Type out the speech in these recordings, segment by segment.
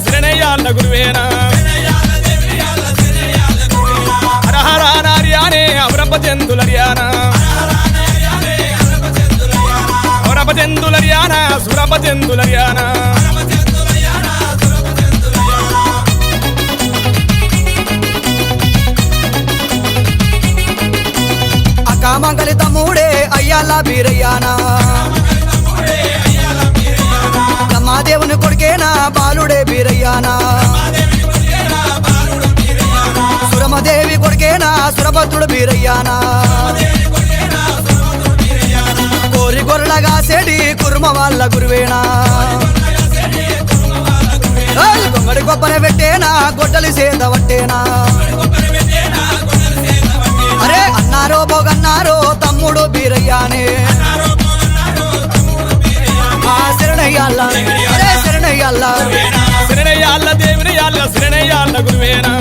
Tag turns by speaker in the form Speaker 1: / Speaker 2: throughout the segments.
Speaker 1: శరణయ్యాళ్ళ గురువేనా హరహరా నార్యానే అమరపచెందులర్యానా అమరపచెందులర్యానా సురపచెందులర్యానా
Speaker 2: కామంగలి తమ్ముడే అయ్యాల బీరయ్యానా బ్రహ్మాదేవుని కొడుకేనా బాలుడే బీరయ్యానా సురమదేవి కొడుకేనా సురభద్రుడు బీరయ్యానా కోరి గొర్రెలగా సెడి కుర్మ వాళ్ళ గురువేనా గొంగడి కొబ్బరి పెట్టేనా గొడ్డలి సేద పట్టేనా అరే అన్నారో బోగన్నారో తమ్ముడు బీరయ్యానే శరణయ్యాళ్ళ అరే శరణయ్యాళ్ళ
Speaker 1: శరణయ్యాళ్ళ దేవునియాళ్ళ శరణయ్యాళ్ళ గురువేనా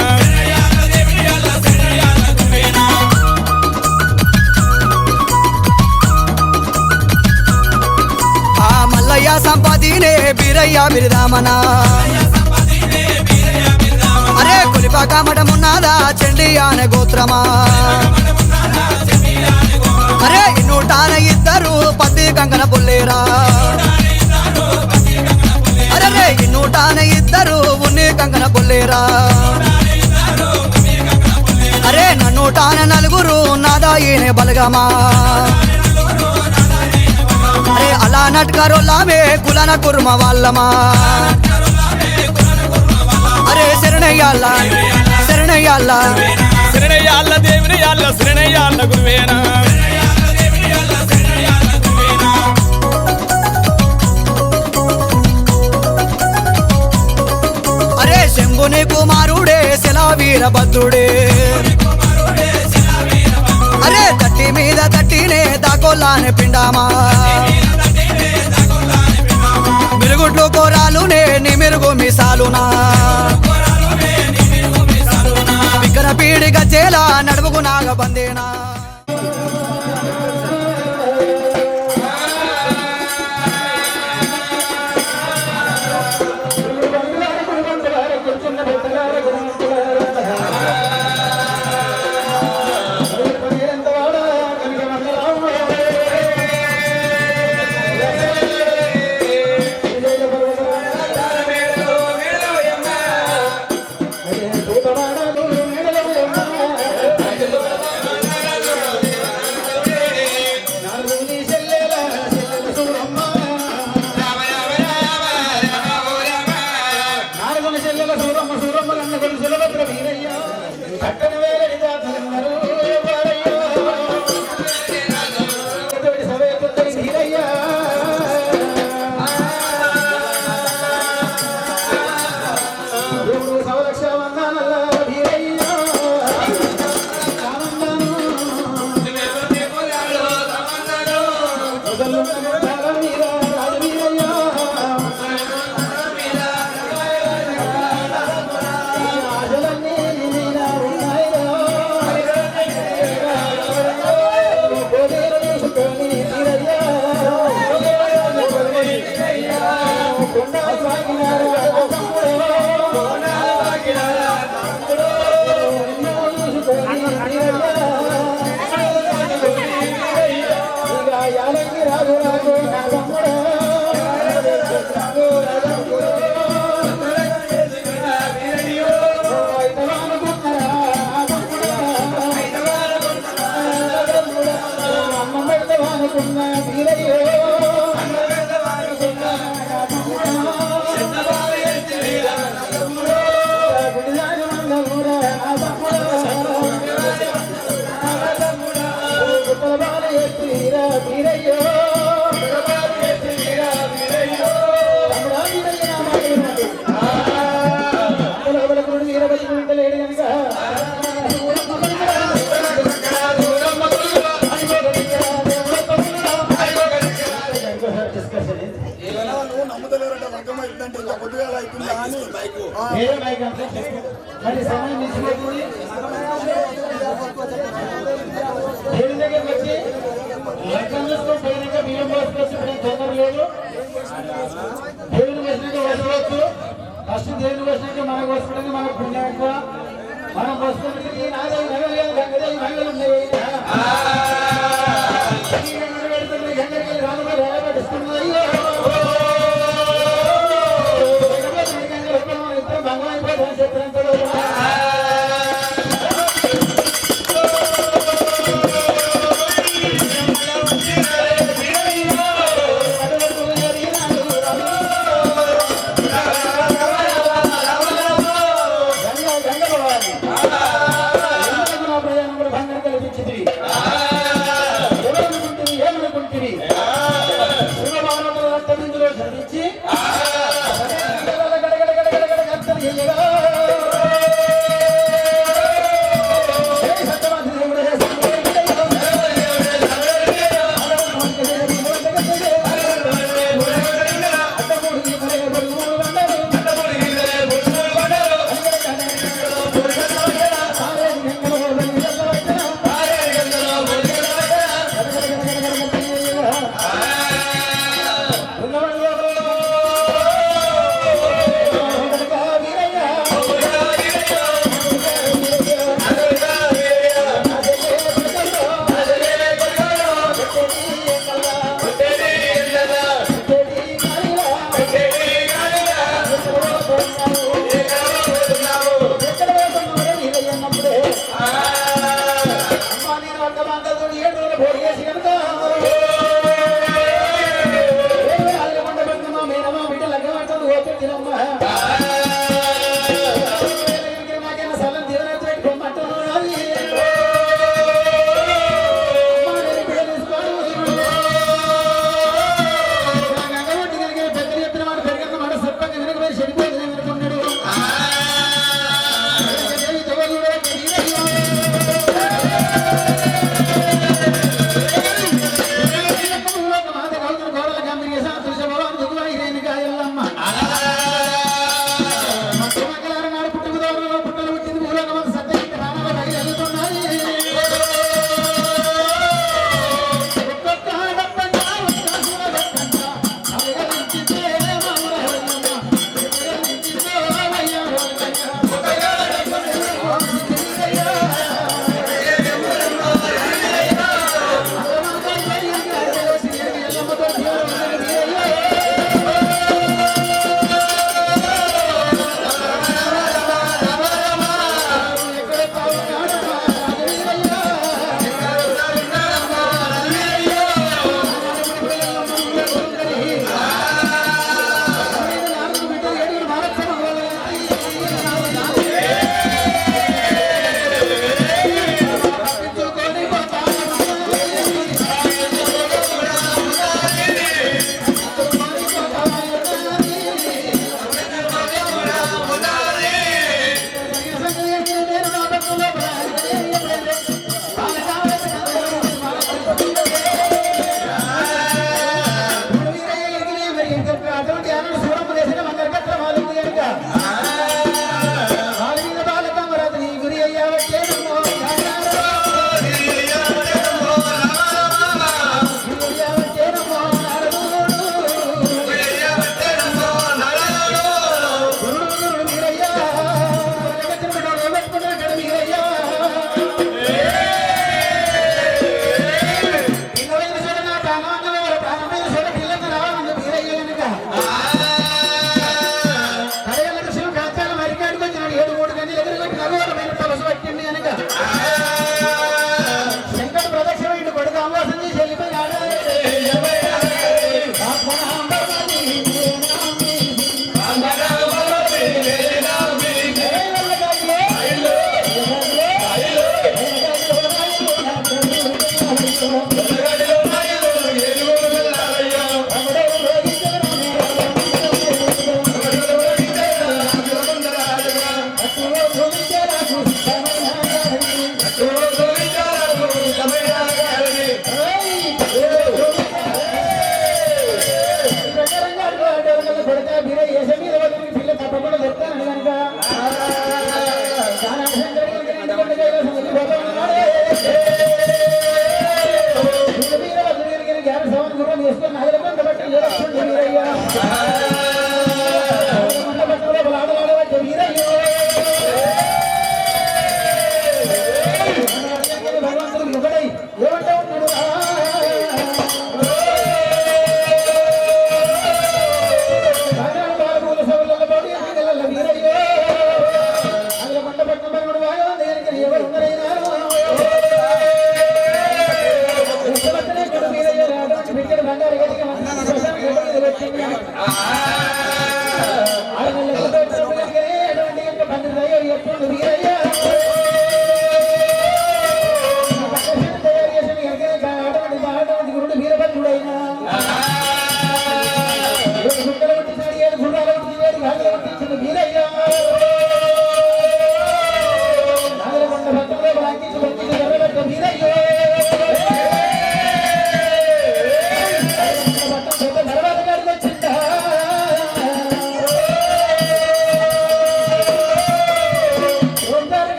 Speaker 2: మల్లయ్య సంపదినే బీరయ్య బిరిదామనా అరే కొలిపాక మఠమున్నదా చండి అనే గోత్రమా అరే నూటాన ఇద్దరు పత్తి కంకణ పుల్లేరా అరే నూటాన ఇద్దరు ఉన్ని కంకణ పుల్లేరా అరే నూటాన నలుగురు నాదాయినే బలగమా అరే అలా నట్కరోలామే కులన కుర్మ వాళ్ళమా అరే శరణయ్యాళ్ళ శరణయ్యాళ్ళ
Speaker 1: శరణయ్యాళ్ళ దేవునియాళ్ళ శరణయ్యాళ్ళ గురువేనా
Speaker 2: అరే శంభుని కుమారుడే శిలావీరభద్రుడే అరే తట్టి మీద తట్టినే దాకోలానే పిండామా మిరుగుడ్లు కోరాలునే నీ మెరుగు మిసాలునా వికర పీడి గజ్జేలా నడుముకు నాగబందేనా
Speaker 3: ఫస్ట్ దేవుని కోసినాక మన కోసుకోవడానికి మన పుణ్యం ఎక్కువ మనం కోసుకున్నది నాదే నగలు గంగదేవి నగలు ఉన్నాయి గంగకి రాముడు పట్టిస్తున్నాయి భగవాన్ చిత్రంతో ప్రయాణం కూడా భంగం కలిగించింది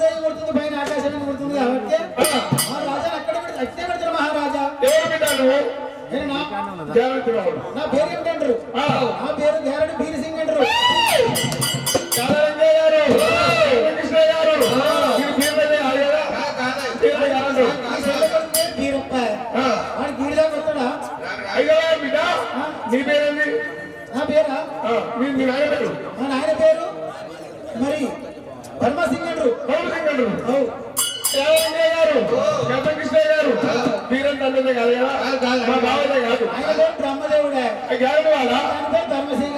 Speaker 3: దుర్గాదేవి కొడుతుంది పైన ఆకాశాన్ని కొడుతుంది కాబట్టి ఆ రాజా అక్కడ అట్టే పెడతారు మహారాజా. నా పేరు ఏమిటంటారు? నా పేరు గ్యారెంటీ బీర్ సింగ్ అంటారు. బీరప్ప వాడు గీడిలా కొడతాడా?
Speaker 4: నీ పేరేంది?
Speaker 3: నా పేరా?
Speaker 4: మీ నాయన పేరు?
Speaker 3: మా నాయన పేరు మరి ధర్మసింగ్ అంటారు.
Speaker 4: కృష్ణ గారు మీరంతా అన్నదే కాదు కదా, మా బావదే కాదు.
Speaker 3: ఆయన పేరు బ్రహ్మదేవుడే.
Speaker 4: గ్యారెంటీ వాళ్ళ
Speaker 3: ఆయన పేరు ధర్మసింగ్.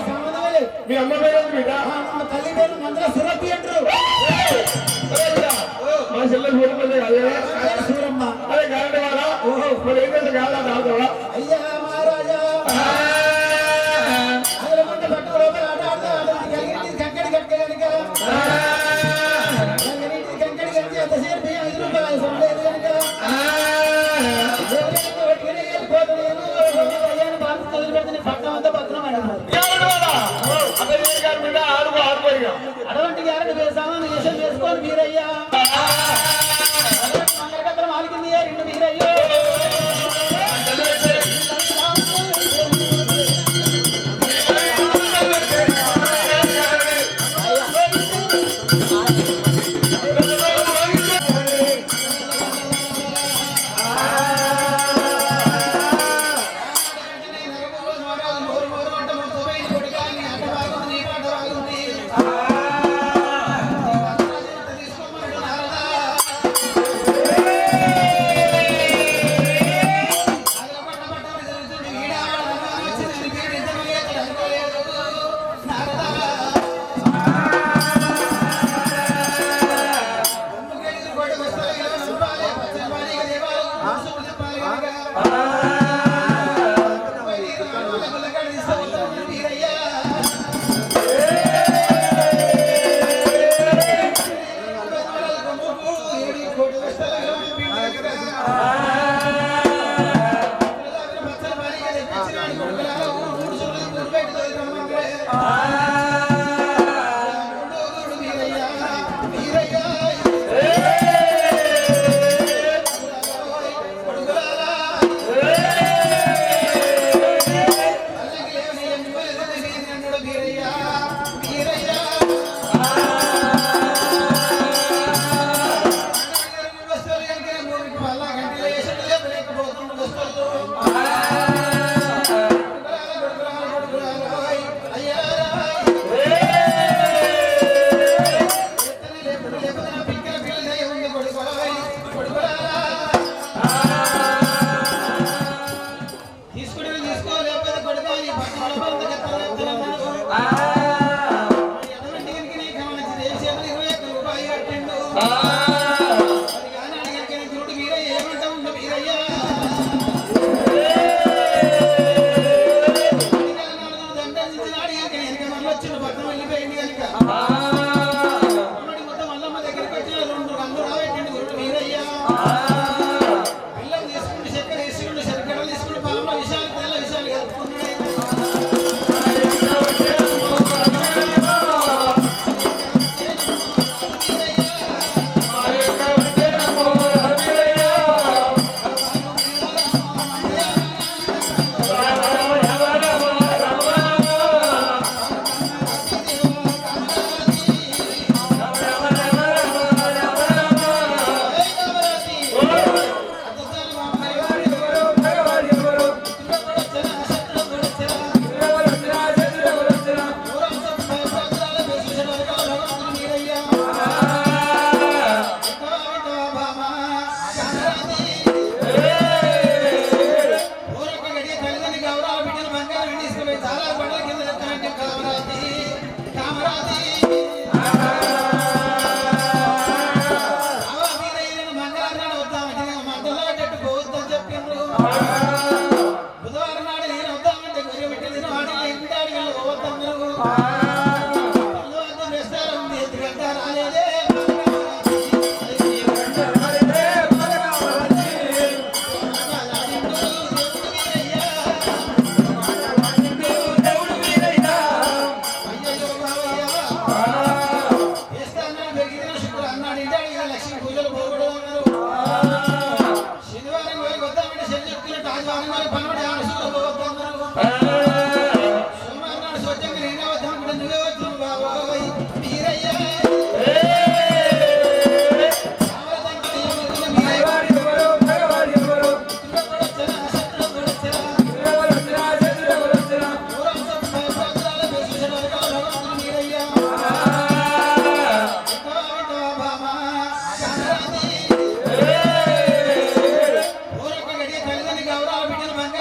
Speaker 3: సంబంధమే లేదు.
Speaker 4: మీ అమ్మ పేరు బిడ్డ?
Speaker 3: మా తల్లి పేరు మంత్ర సురభి అంటారు.
Speaker 4: మా చెల్లెలు చూడలేదు కాదు కదా,
Speaker 3: సూరమ్మ.
Speaker 4: అదే గ్యారెంటీ వాళ్ళ. మరి ఏంటంటే కాదా దాదా?
Speaker 3: అయ్యా మహారాజా అదలమంటే పట్టు లోపల ఆట ఆడుతూ కంకడి కట్టే కనుక కంకడి కట్టి ఎంతసేపు 5 రూపాయలు సొంతలేదు కనుక పట్టణం అంతా పత్రం అటువంటి గ్యారెంటీ సామాను వేషం వేసుకొని మీరయ్యా మంగళకత్రం ఆలికింది 2 మీరయ్యో. ఆదివారం నాడు పనబడి ఆడసులు పోతున్నారు సోమవారం నాడు స్వచ్ఛంగా నేనే వద్దాం కూడా నువ్వే వచ్చు బాబోయ్ వీరయ్య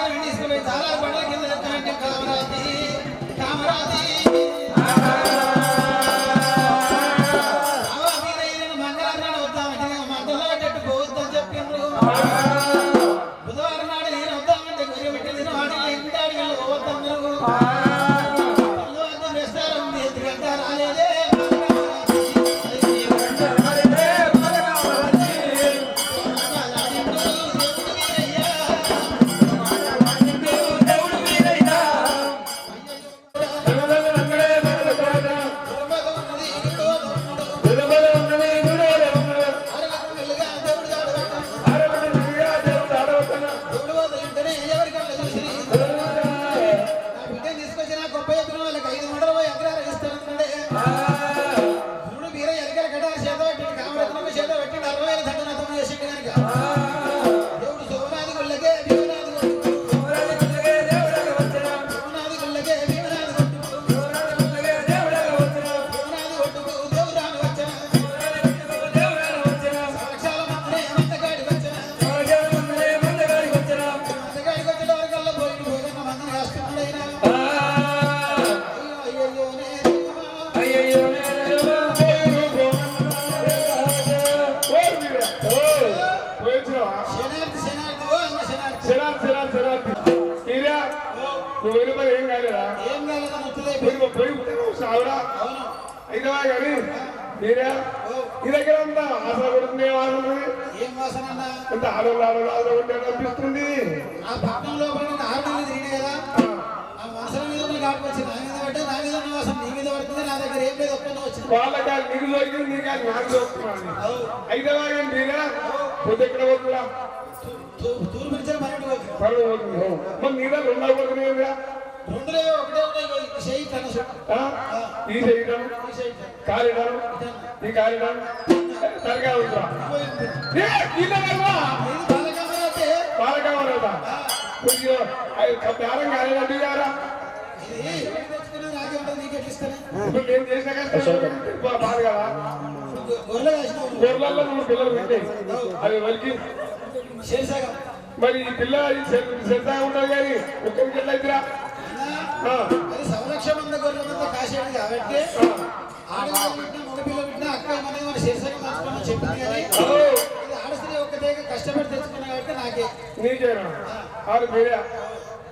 Speaker 4: అనిపిస్తుంది వాళ్ళ కాదు నీకు దొరికింది నీ కాదు నాకు దొరుకుతున్నాను అయితే మీరా పొద్దు ఎక్కడ పోతుందా మరి నీదా రెండవ పోతున్నాయిగా ఈ చేయడం కాలిడం ఈ కాలిడం సరిగా ఉందా బాలకామరా కొద్దిగా బేరం కాలేదండి గారా ఇప్పుడు నేను చేసిన కష్టం బాధ కదా గొర్రెల్లో 3 పిల్లలు ఉంటాయి అవి వాళ్ళకి మరి ఈ పిల్ల శ్రద్ధగా ఉంటారు కానీ ఒక్కరికి ఎట్లా అవుతురా
Speaker 3: సంరక్షణ కాసేది కాబట్టి మగపిల్ల అక్క మన శీర్షగా మార్చుకోమని చెప్పింది కానీ ఆడస్త్రీ ఒక్కటే కష్టపడి తెచ్చుకున్నా కాబట్టి నాకే
Speaker 4: నీకేనా కాదు మీరే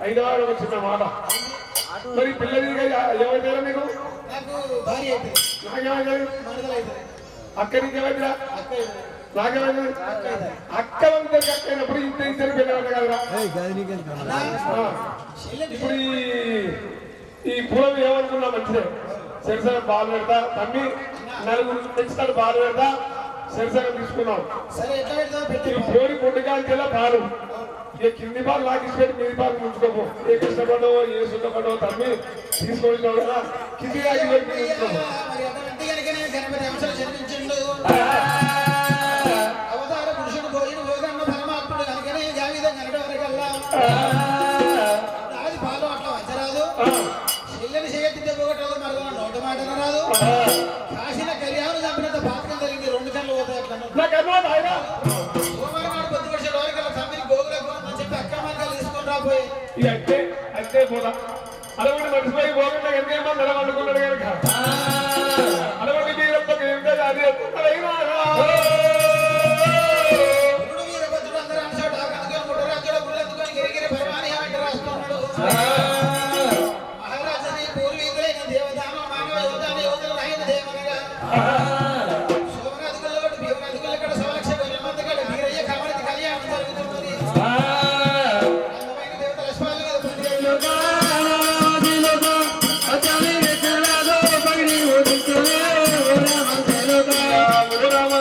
Speaker 4: 5వ వారం వచ్చిన మాట మరి పిల్లలు ఏమైనా మీకు
Speaker 3: నాకు భార్య అయితే
Speaker 4: నాకేమైనా
Speaker 3: మరదలైతే
Speaker 4: అక్క నీకేమైనా నాకేమైనా అక్క వంద అక్కైనప్పుడు ఇంత ఇద్దరు పిల్లలు కదరా ఇప్పుడు ఈ పూలం ఏమనుకున్నా మంచిదే సరిసగం బాలు పెడతా తమ్మి నలుగురు తెచ్చినాడు బాలు పెడతా సరిసగం తీసుకున్నాం పోడి పుట్టుకాంకెలా పాలు ఏ కింది పాలు లాగేసి పెట్టి మీది పాలు ముంచుకోము ఏ కష్టపడో ఏ సుఖపడో తమ్మి తీసుకొచ్చినావు కదా కింది లాగి పెట్టి
Speaker 3: అవతార పురుషుడు పోయిన పోగన్న పరమాత్ముడు కనుకనే జావిధం కనడ వరకల్లా అది పాలు అట్లా వచ్చరాదు చెల్లని చేయత్తి పోగొట్టదు మరొక నోట మాట రాదు కాసిన కళ్యాణం చంపినంత పాతకం జరిగింది 2 కళ్ళు పోతాయి అట్లా సోమవారం నాడు పొద్దు వర్షాలు వరకల్లా తమ్మిని గోగులకు అని చెప్పి అక్రమంగా తీసుకొని రాబోయే
Speaker 4: అంటే అంతే పోదా అలవాటు మర్చిపోయి పోకుండా ఎంతేమో నిలబడుకున్నాడు కనుక అలవాటు వీరప్పకి ఏంటో అది
Speaker 3: వీరభద్రుడు అందరూ అంశాడు అందుకని ముట్టరాజుడు గుళ్ళెత్తుకొని గిరిగిరి పరమాని ఆట రాస్తున్నాడు మహారాజని పూర్వీకులైన దేవదానం మానవ యోధాన యోధులు అయిన దేవనగా సోమనాథుల భీమనాథుల కడ సమలక్ష గొర్రెమంత కడ వీరయ్య కమలతి కళ్యాణం జరుగుతున్నది అందమైన దేవతల లక్ష్మాల మీద పొందిగా
Speaker 4: రామ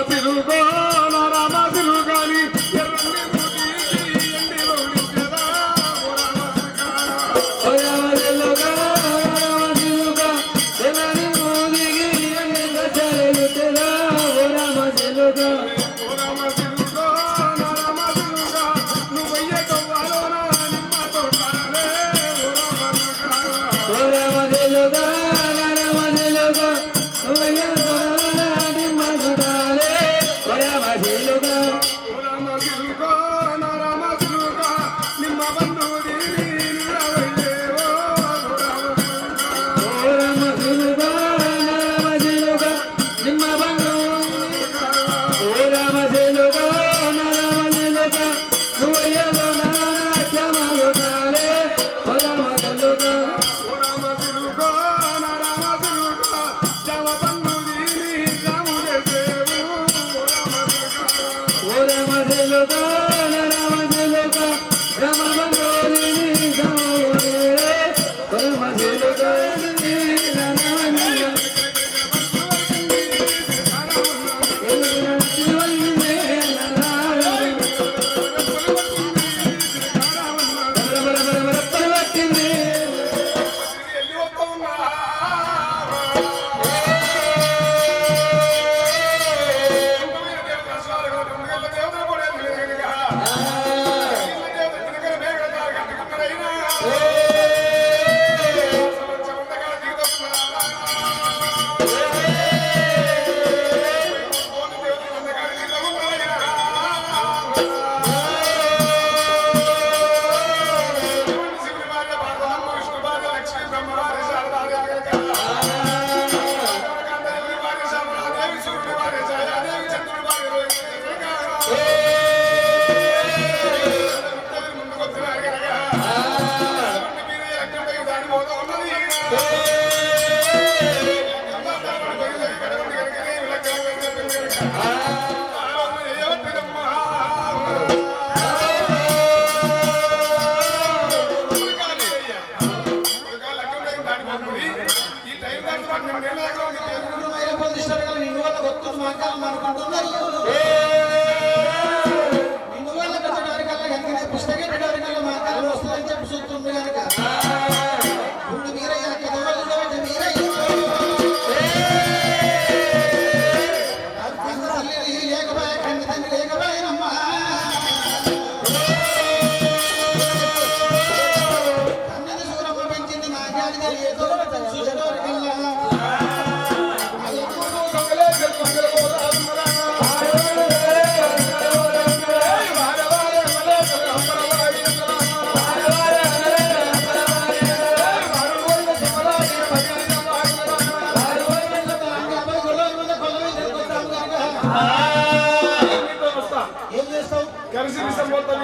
Speaker 4: కలిసి విషయం మొత్తం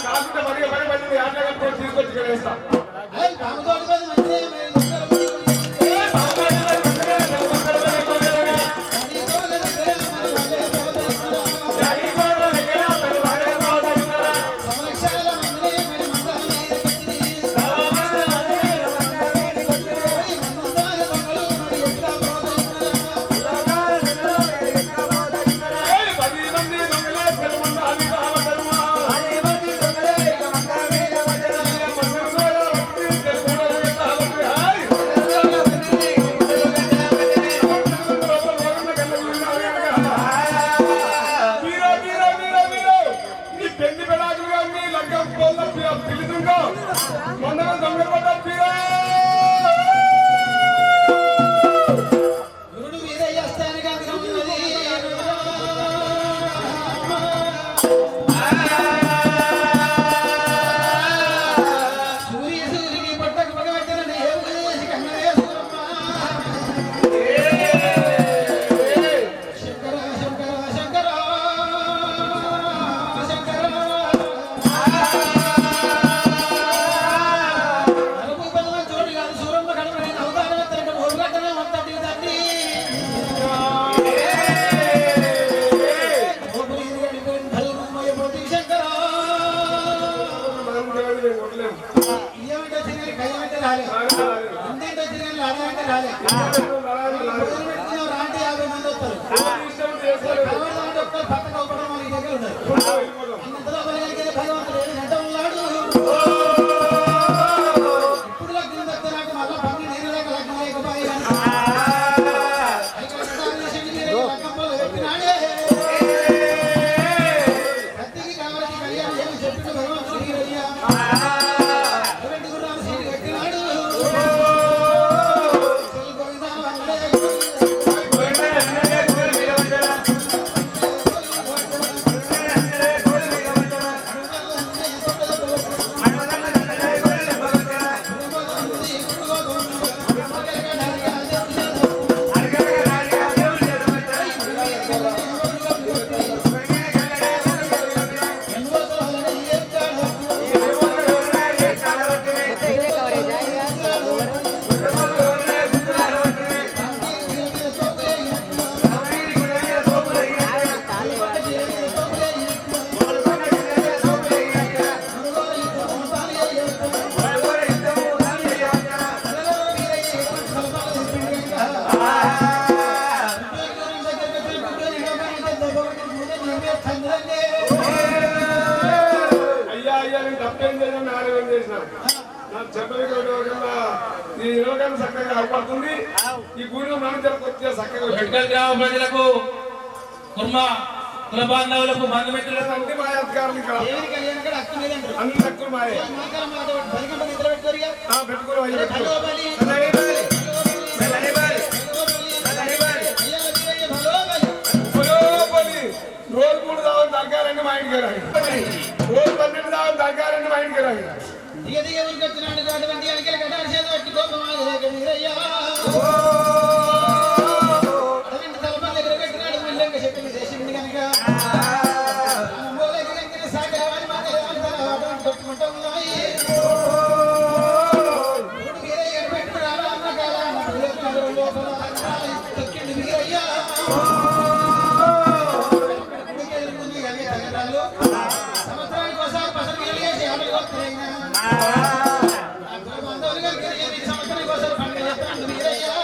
Speaker 4: కాకుండా మరి ఆటగా తీసుకొచ్చి వేస్తా ఏం చేసినా నాన్న ఏం చేసిన నా చెప్పలకి ఈ యువకాన్ని చక్కగా అవపడుతుంది ఈ గుడిలో మనం వచ్చే చక్కగా
Speaker 5: మెట్కల్ గ్రామ ప్రజలకు కుల బాంధవులకు బంధుమిత్రులకు
Speaker 4: అన్ని మా అధికారులు ఇక్కడ
Speaker 3: దేవుని కళ్యాణం కూడా హక్కు లేదంటారు.
Speaker 4: అన్ని తక్కువ మాయే
Speaker 3: మాకాల మాట బలి గంట నిద్ర పెట్టుకోరుగా.
Speaker 4: పెట్టుకుని
Speaker 3: హలో బలి, హలో బలి,
Speaker 4: రోజు 3 దావలు తగ్గారండి మా ఇంటికి రాగి రోజు 12 దావలు తగ్గారండి మా ఇంటికి రాగి
Speaker 3: దిగ దిగ ఊరికి వచ్చినాడు అటువంటి అడిగలు కట్టాడు చేత పెట్టి కోపమాగయ్యా అటువంటి తలపా దగ్గర పెట్టినాడు మళ్ళీ చెప్పింది దేశండి కనుక సాగరవాణి మాట్లాడాలి కొట్టుకుంటూ ఉన్నాయి పెట్టు రావా అన్న కాల తొక్కింది వీరయ్యా సంవత్సరానికి ఒకసారి పసలు వేసి ఆటలు వస్తున్నాయినా సంవత్సరానికి ఒకసారి పండుగ చేస్తాను వీరయ్యా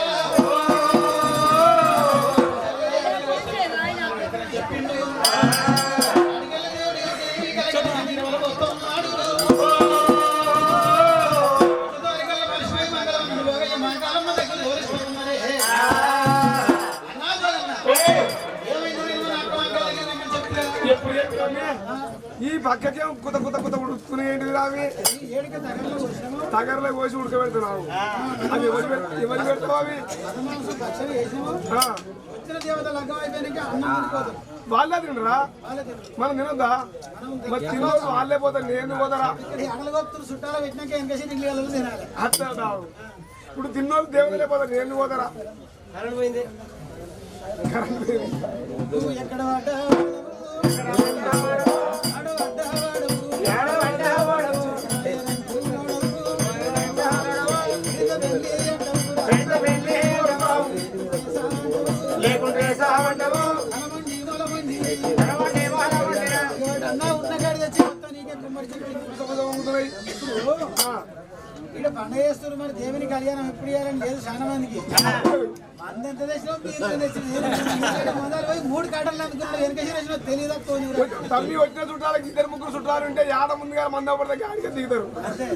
Speaker 3: చెప్పిండు
Speaker 4: ఈ పక్కకే కుత కుత కుత ఉడుకునే ఏంటిది రావి తగరలో పోసి ఉడకబెడుతున్నావు అవి ఎవరు పెడతావు అవి వాళ్ళే తినరా మనం తినొద్దా మరి తినదు వాళ్ళే పోతారు నేను పోతారా
Speaker 3: చుట్టాలు పెట్టినాక వెనకేసి తినాలి
Speaker 4: అట్లా ఇప్పుడు తిన్నోళ్ళు దేవుళ్ళే పోతారు నేను పోతారా
Speaker 3: నువ్వు ఎక్కడ ఇక్కడ పండుగ చేస్తున్నారు మరి దేవుని కళ్యాణం ఎప్పుడు చేయాలని లేదు చాలా మందికి అందెంత తెచ్చినా మీరు తెచ్చిన 3 కాటలు అనుకున్నారు వెనకేసి తెచ్చినా తెలియదా
Speaker 4: తల్లి వచ్చిన చుట్టాలకి 2-3 చుట్టాలు ఉంటే యాడ ముందుగా మంద పడితే ఆడికి దిగుతారు
Speaker 3: అంతే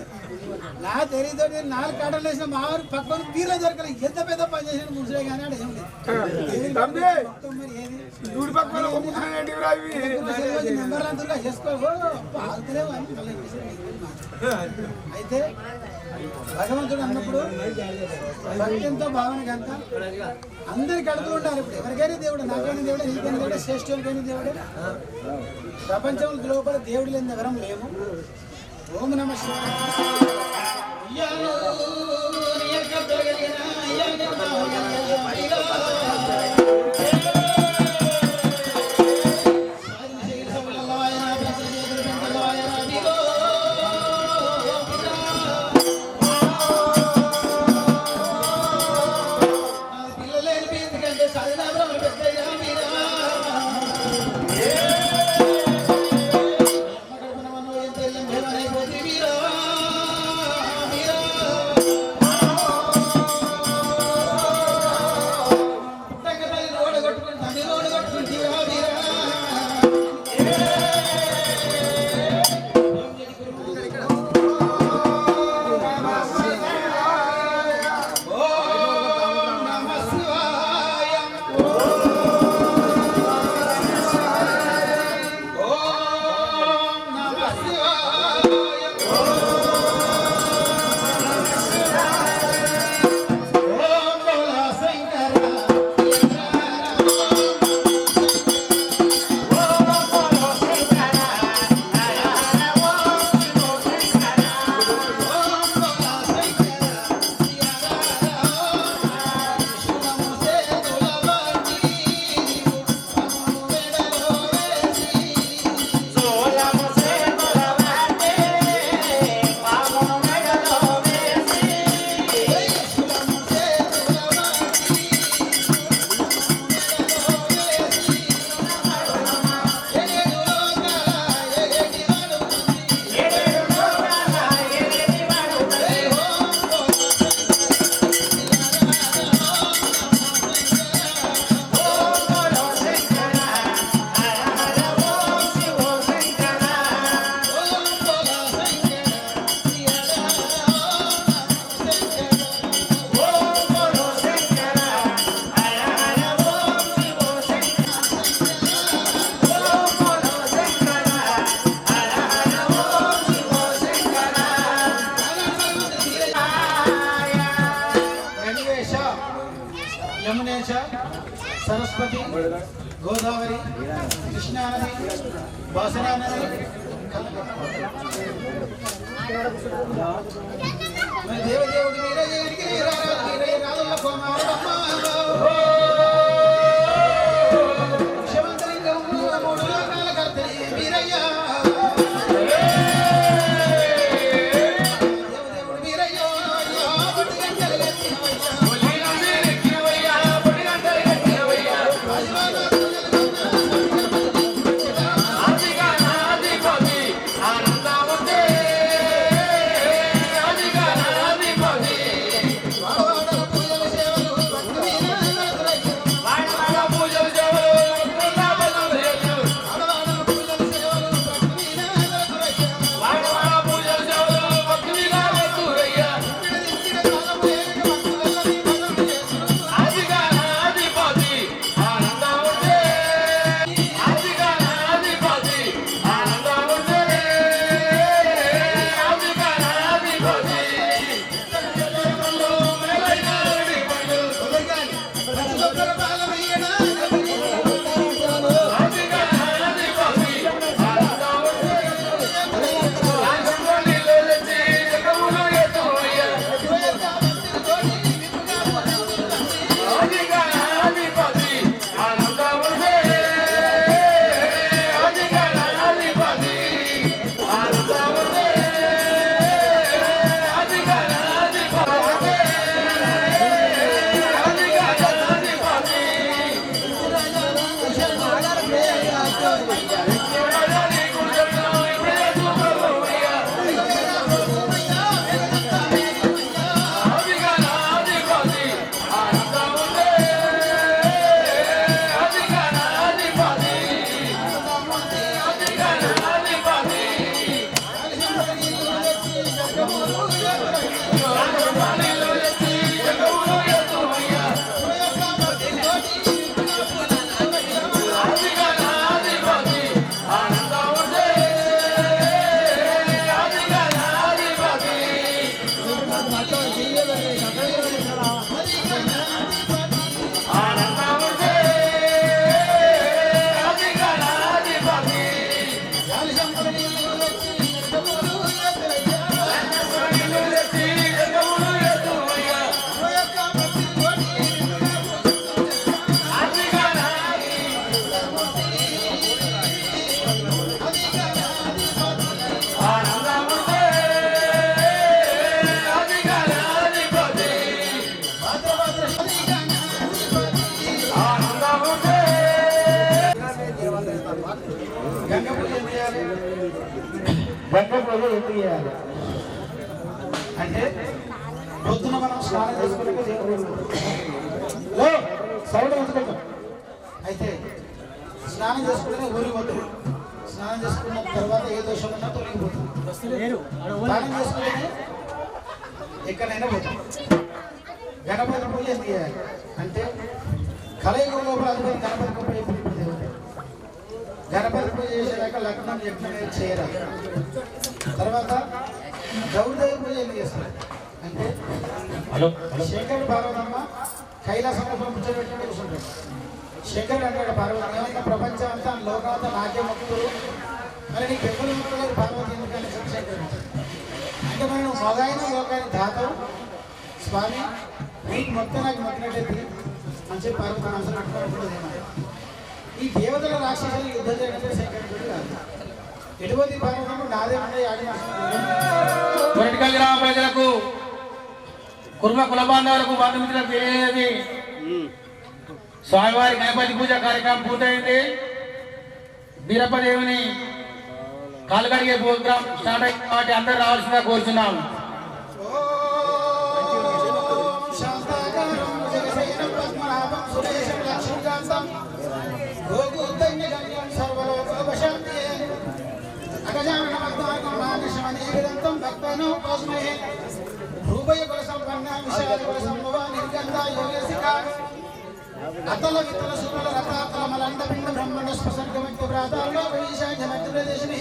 Speaker 3: నా తెలియదు 4 కాటలు వేసిన మా వారు పక్కన తీరులో దొరకలేదు ఎంత పెద్ద పని చేసిన ముసలే కానీ ఆడ ఏం
Speaker 4: గుడి పక్కన
Speaker 3: నెంబర్లు అంతా చేసుకోవు అయితే భగవంతుడు అన్నప్పుడు భక్తితో భావన కనుక అందరికి అడుగుతూ ఉండాలి. ఇప్పుడు ఎవరికైనా దేవుడు, నాకైనా దేవుడే, నీకైనా దేవుడే, శ్రేష్ఠులకైనా దేవుడే. ప్రపంచంలో లోపల దేవుడు లేని ఎవరం లేము. ఓం నమః సరస్వతి, గోదావరి, కృష్ణానది, వాసనానది, మరి దేవదేవుడి వీరయ్యడికి వీరయ్య రాజుల కుమారుడమ్మ విషమంతలింగం మూడు లోకాల కర్తని వీరయ్య దేవదేవుడి వీరయ్య బట్టి గంటలు అంటే పొద్దున మనం స్నానం చేసుకుంటే అయితే స్నానం చేసుకుంటే ఊరికి పోతుంది. స్నానం చేసుకున్న తర్వాత ఏ దోషం ఉన్నా తొలగిపోతుంది. స్నానం చేసుకుంటే ఎక్కడైనా పోతుంది. గణపతి పూజ ఏం చేయాలి అంటే కలయిక లోపల అధిపతి గణపతి పూజ గణపతి పూజ చేసేదాకా లగ్నం యజ్ఞం చేయరాదు. తర్వాత గౌరదేవి పూజ ఏం చేస్తారు అంటే శంకరుడు పార్వతమ్మ కైలాసంలో పంపించబెట్టి కూర్చుంటాడు. శంకరుడు అంటాడు పార్వతి ఏమన్నా ప్రపంచం అంతా లోకాంతా నాకే మొక్కుతురు, మరి నీకు ఎప్పుడు మొక్కలేదు పార్వతి ఎందుకని శంకరుడు అంటే మనం మొదలైన లోకాన్ని దాతవు స్వామి నీకు మొత్తం నాకు మొక్కినట్టయితే అని చెప్పి పార్వతి మనసులో పెట్టుకోవడం. ఈ దేవతల రాక్షసులు యుద్ధం చేయడం శంకరుడు కాదు. ఎటువంటి పార్వతము నాదే ఉన్నాయి ఆడి
Speaker 5: గ్రామ ప్రజలకు కుర్మ కుల బాంధవులకు బంధుమిత్రులకు తెలియజేది స్వామివారి గణపతి పూజ కార్యక్రమం పూర్తయింది. బీరప్పదేవిని కాలుగడిగే ప్రోగ్రాం స్టార్ట్ అయింది కాబట్టి అందరూ రావాల్సిందిగా కోరుతున్నాం. అతల వితల సుతల రతాతల మలండపిండ బ్రహ్మణ స్పసర్గమత్య ప్రాతాలో ఈశాన్య మధ్యప్రదేశమే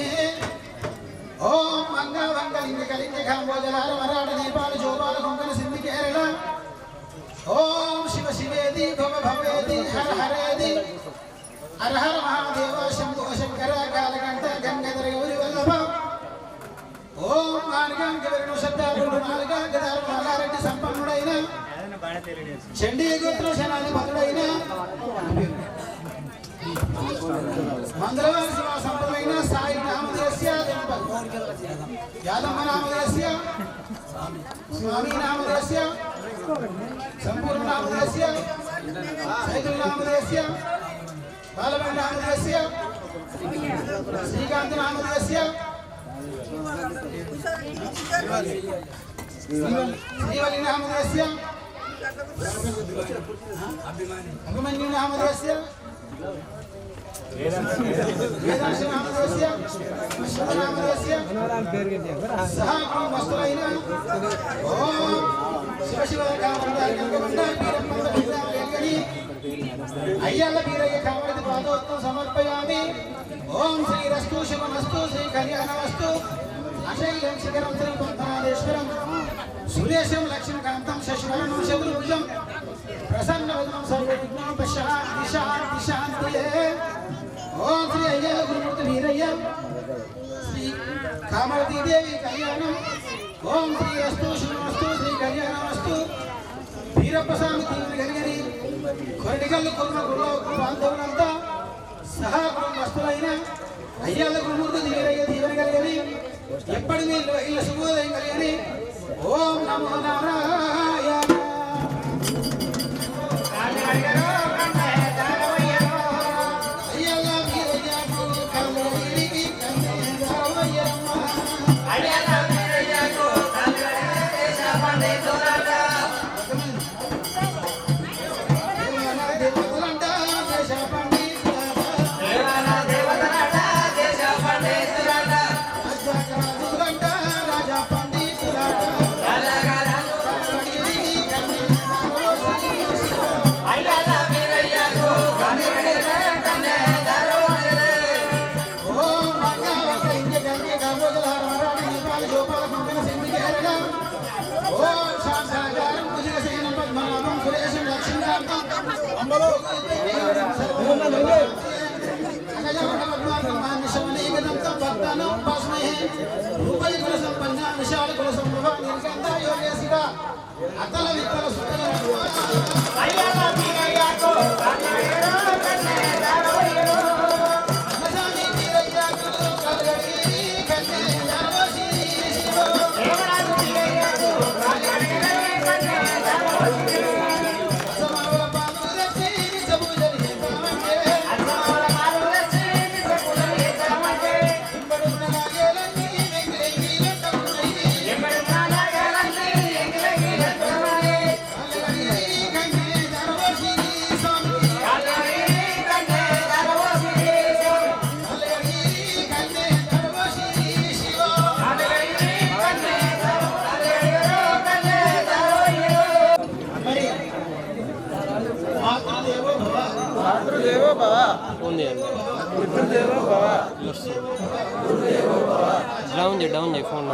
Speaker 5: ఓం మంగళ వంగలింగ కలింగ కాంబోజలార మరాఠ నేపాల జోపాల కొంకణ సింధి కేరళ ఓం శివ
Speaker 3: శివేది భవ భవేది హర హరేది హర హర మహాదేవ శంభో శంకర కాలకంఠ గంగాధర గౌరి వల్లభ ఓం మార్గాంగ విష్ణు శబ్దాలు మార్గాంగ ధర్మారెడ్డి సంపన్నుడైన చండీ గోత్ర సేనాధిపతుడైన మంగళవారి శివ సంపదైన సాయి నామదేశ్య యాదమ్మ నామదేశ్య స్వామి నామదేశ్య సంపూర్ణ నామదేశ్య సైదుల్ నామదేశ్య బాలమణి నామదేశ్య శ్రీకాంత్ నామదేశ్య శ్రీవల్లి నామదేశ్య అభిమన్యు నామదేశ్య వేదాంశ నామదేశ్య విష్ణు నామదేశ్య సహాగ్రం వస్తులైన ఓం శివ శివ అయ్యల్ల వీరయ్య కావడి పాదోత్తం సమర్పయామి ఓం శ్రీరస్తు శుభమస్తు శ్రీ కళ్యాణమస్తు అశైలం శిఖరం శ్రీ పద్మనాథేశ్వరం సురేశం లక్ష్మీకాంతం శశివరణం శత్రుభుజం ప్రసన్నవదనం సర్వవిఘ్నం పశ్చాంతి శాంతి శాంతియే ఓం శ్రీ అయ్యల గురుమూర్తి వీరయ్య శ్రీ కామవతీ దేవి కళ్యాణం ఓం శ్రీ అస్తు శుభమస్తు శ్రీ కళ్యాణమస్తు వీరప్ప స్వామి దీవుని కలిగని కొరటికల్లు కొన్న గురువు బాంధవులంతా సహా వస్తులైన అయ్యల గురుమూర్తి వీరయ్య దీవెన కలిగని ఎప్పటి వీళ్ళు ఇళ్ళ శుభోదయం కలిగని ఓం నమో నారాయణ అతల విత్తల
Speaker 6: డౌన్ చేయి ఫోన్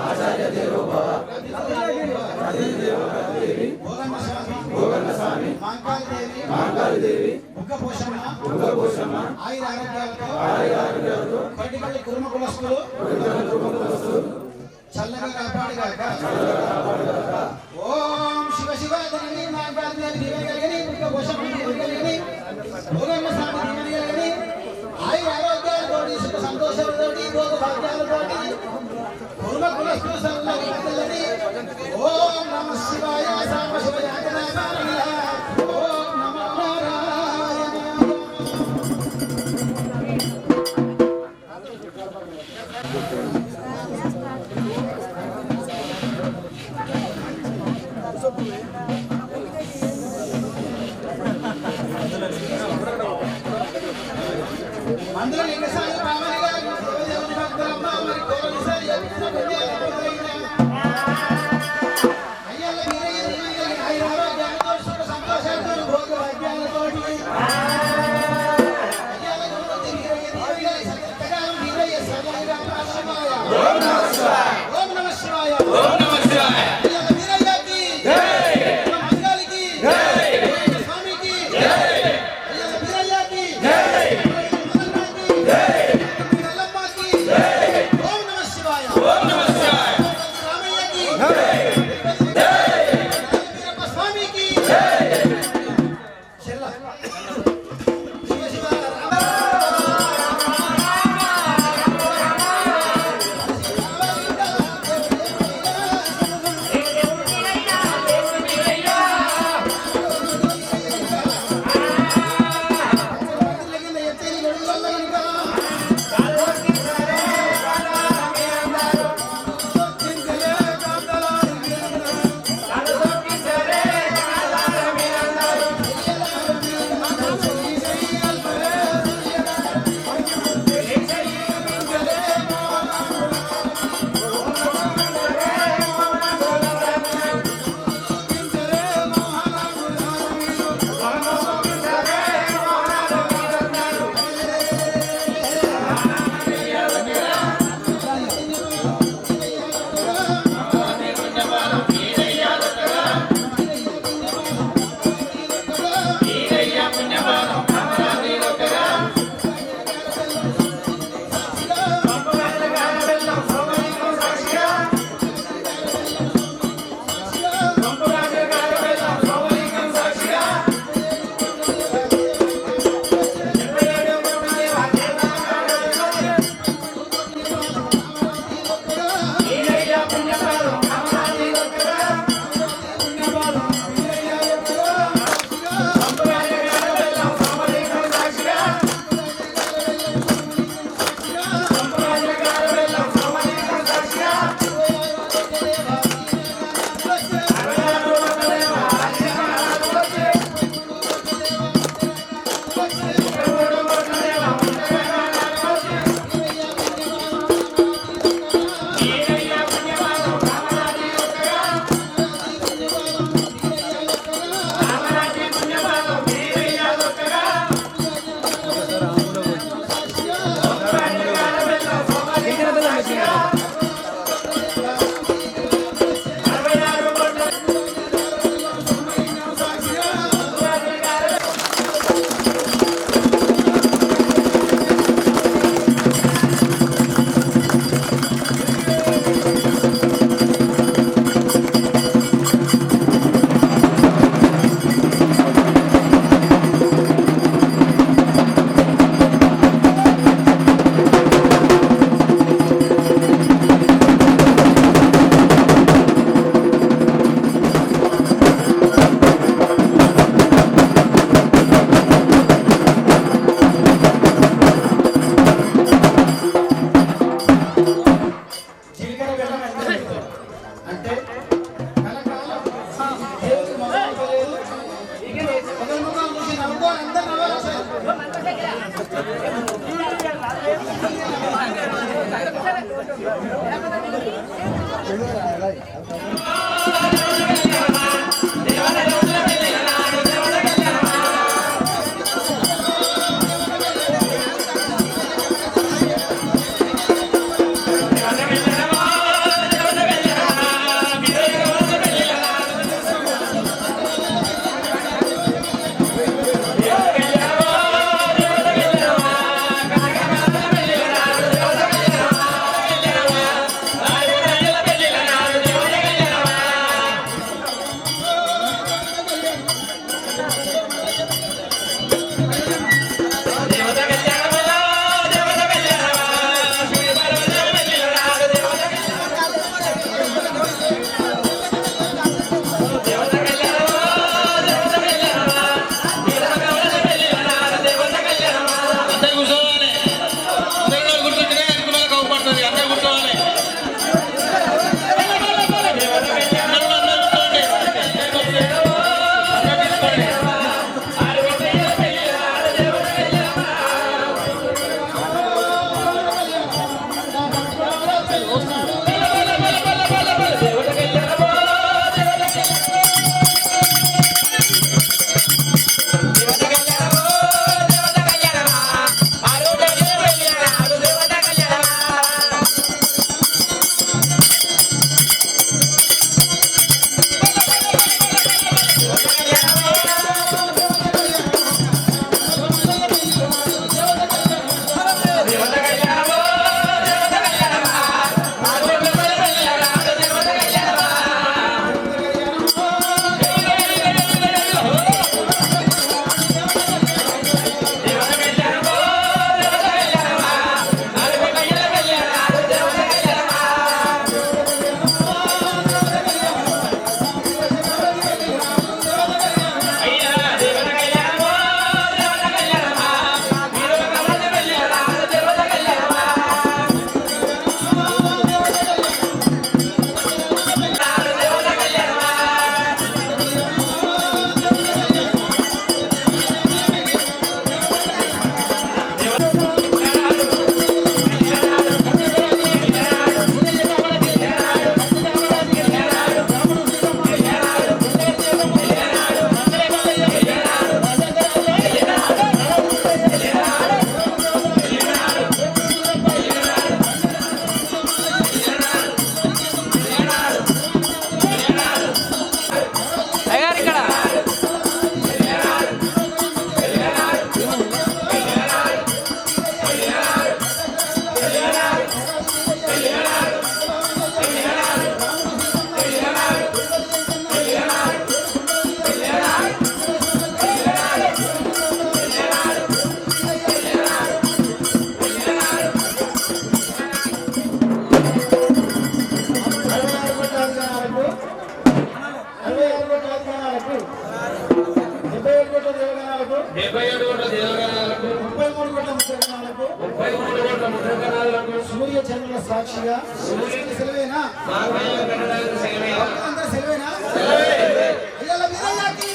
Speaker 3: మాంకాళిదేవి ఉగ్గపోషమ్మ ఆయుర ఆరోగ్యాలతో పర్టికులర్ కుర్మ కులస్తులు చల్లగా కాపాడుగాక ఓం శివ శివ ధరణి మాంకాళిదేవి దీవెన కలిగని ఉగ్గపోషమ్మ దీవెన కలిగని భోగమ్మ స్వామి దీవెన కలిగని ఆయుర ఆరోగ్యాలతోటి సుఖ సంతోషాలతోటి భోగ భాగ్యాలతోటి కుర్మ కులస్తులు చల్లగా కలిగని ఓం నమః శివాయ సాంబ శివాయ ఓం నమో నారాయణ. సూర్య చంద్రుల సాక్షిగా సెలవేనా అందరూ సెలవేనా అయ్యల వీరయ్యకి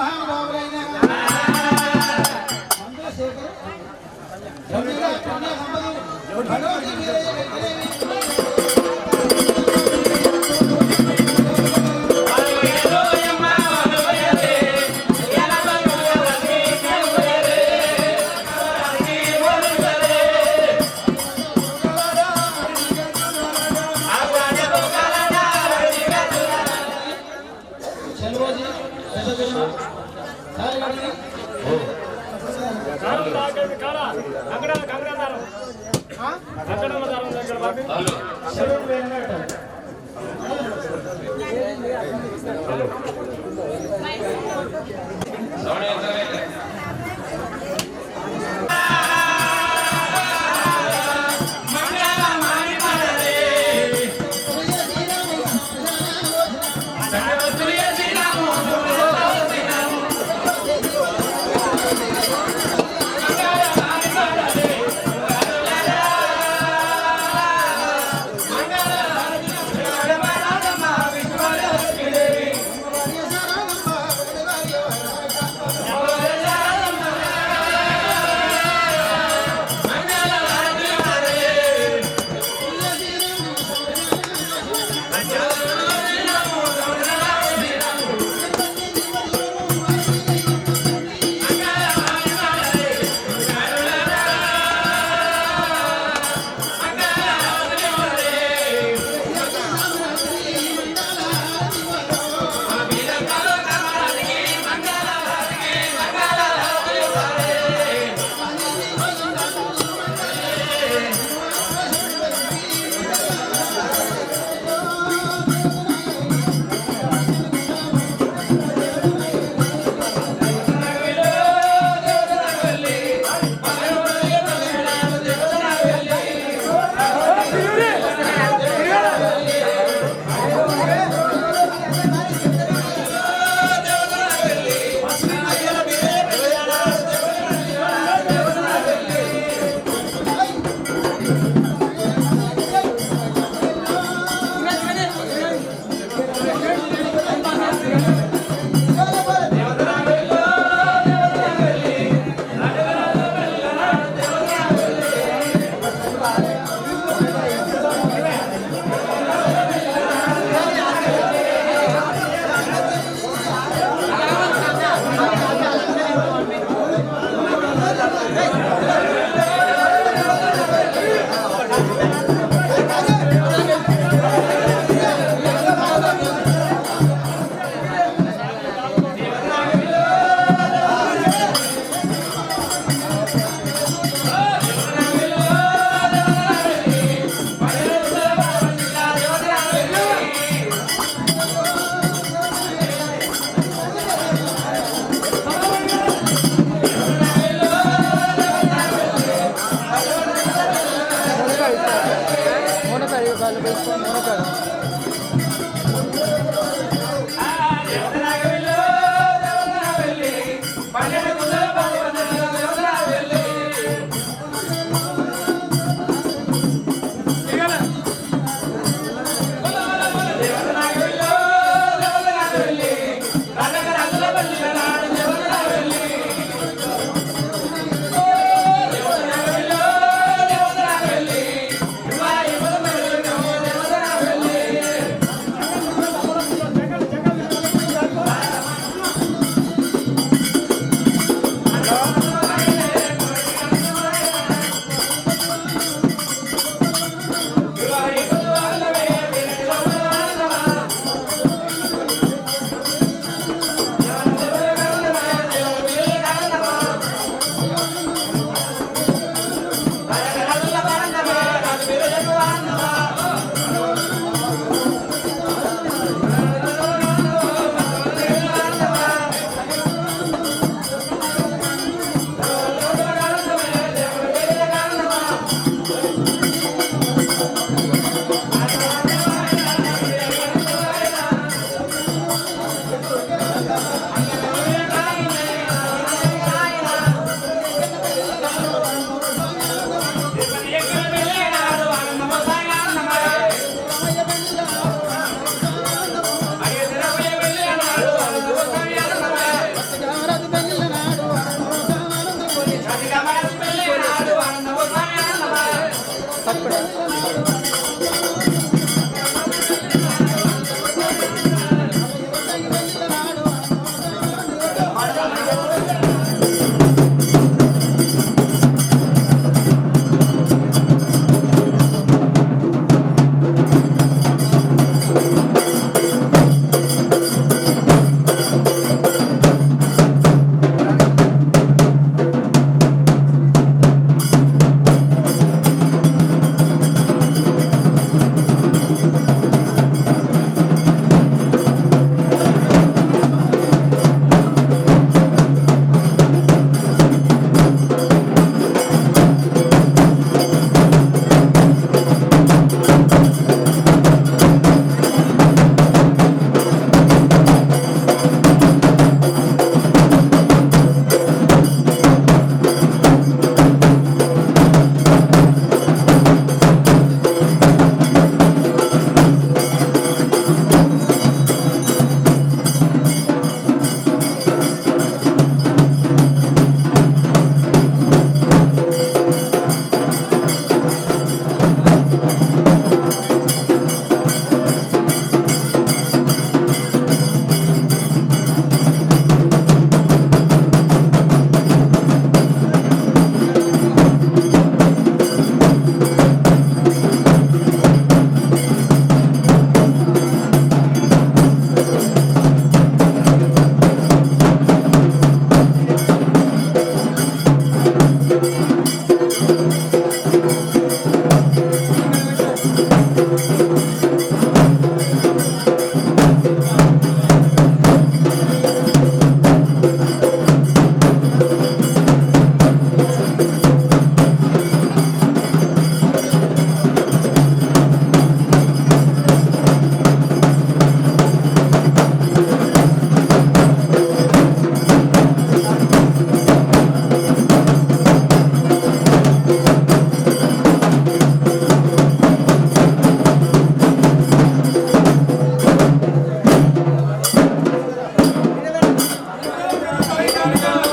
Speaker 3: మహానుభావులైన మందుల శేఖర్ కన్యా సంపద భగవతి వీరయ్య వెంకటేవి
Speaker 2: ధన్యవాదాలు.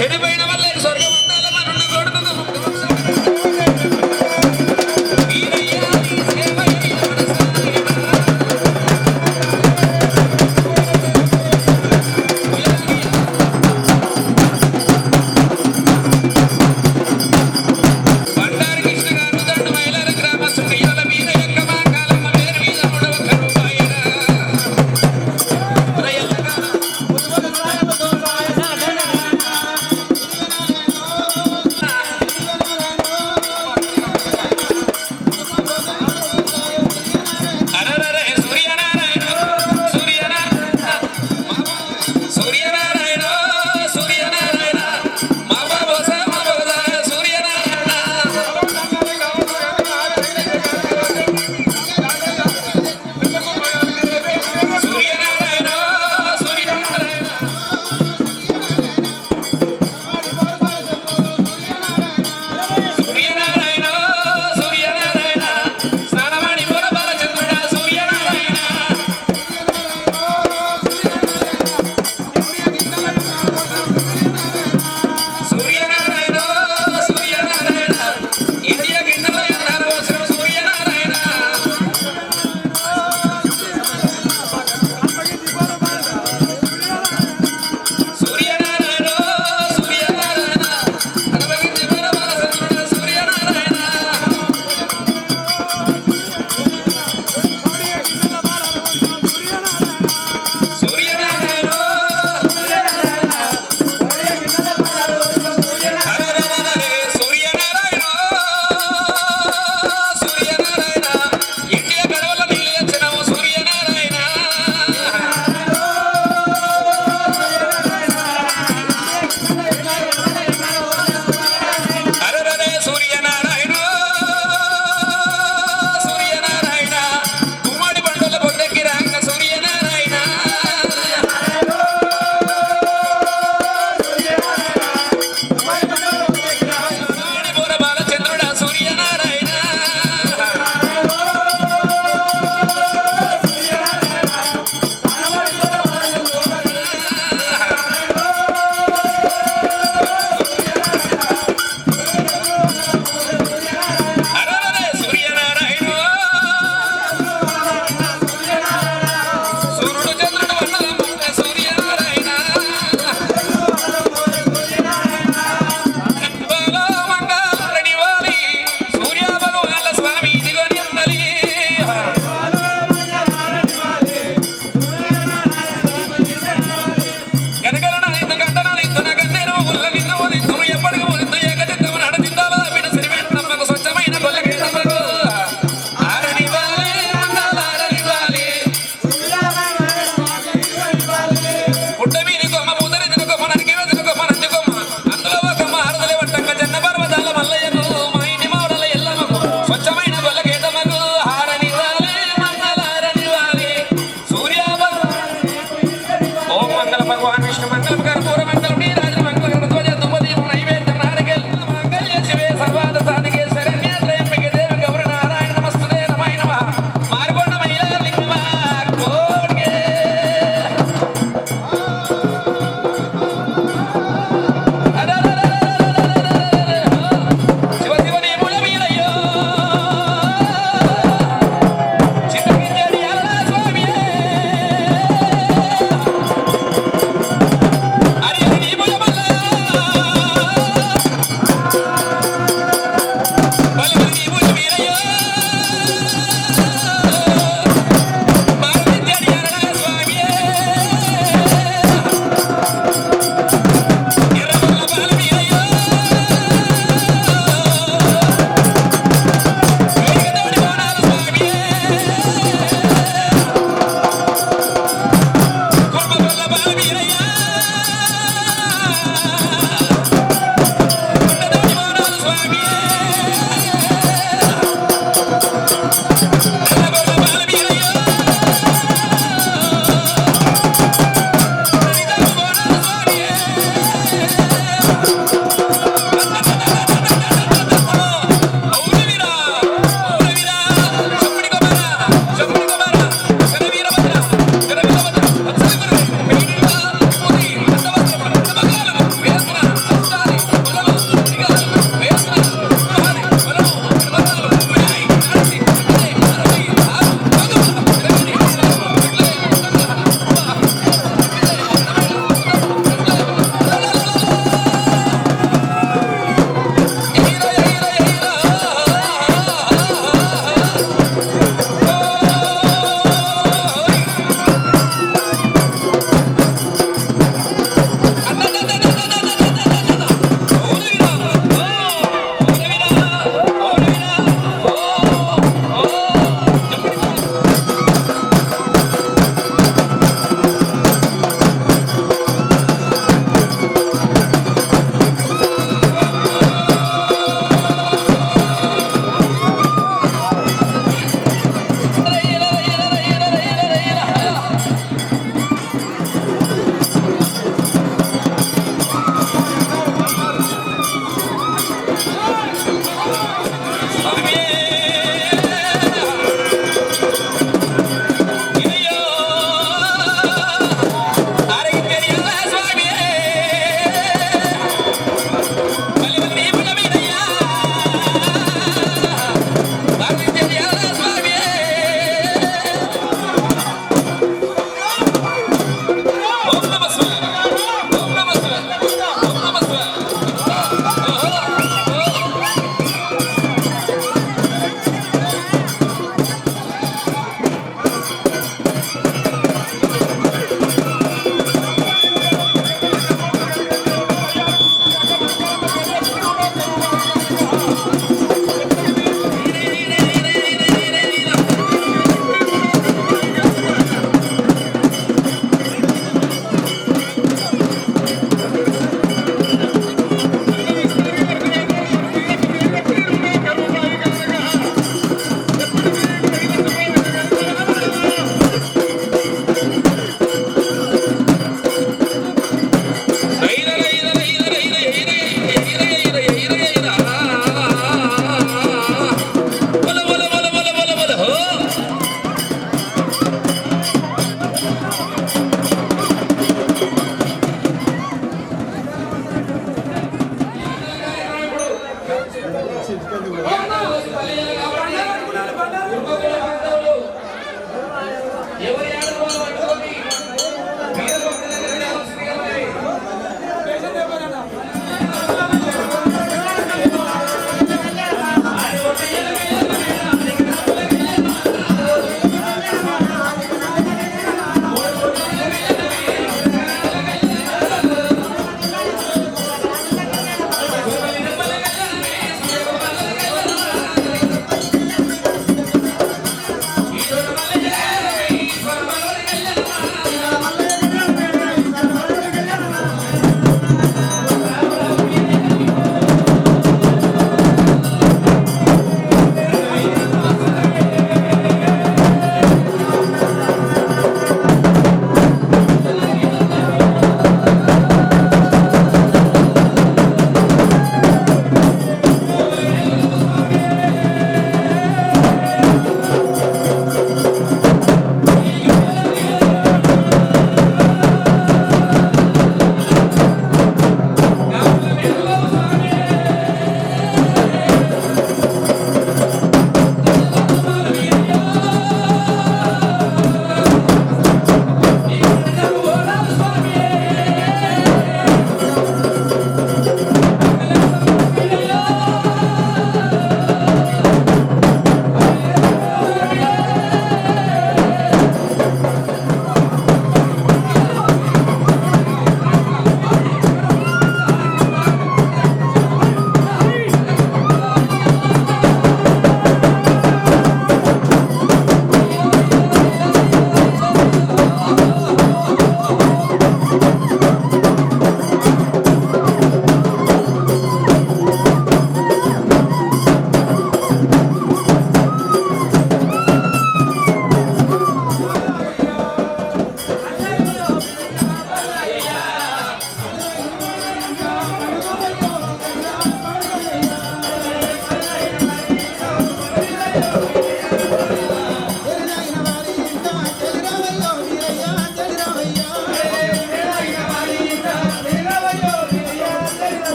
Speaker 7: చెడిపోయిన వల్ల స్వర్గం ఉండాలి మనున్న కొడుకు బండారి కృష్ణ గారు దండు మైలార గ్రామస్తుడు ఇళ్ళ మీద ఎక్క మాంగాలమ్మ పేరు మీద కూడా ఒక రూపాయిరా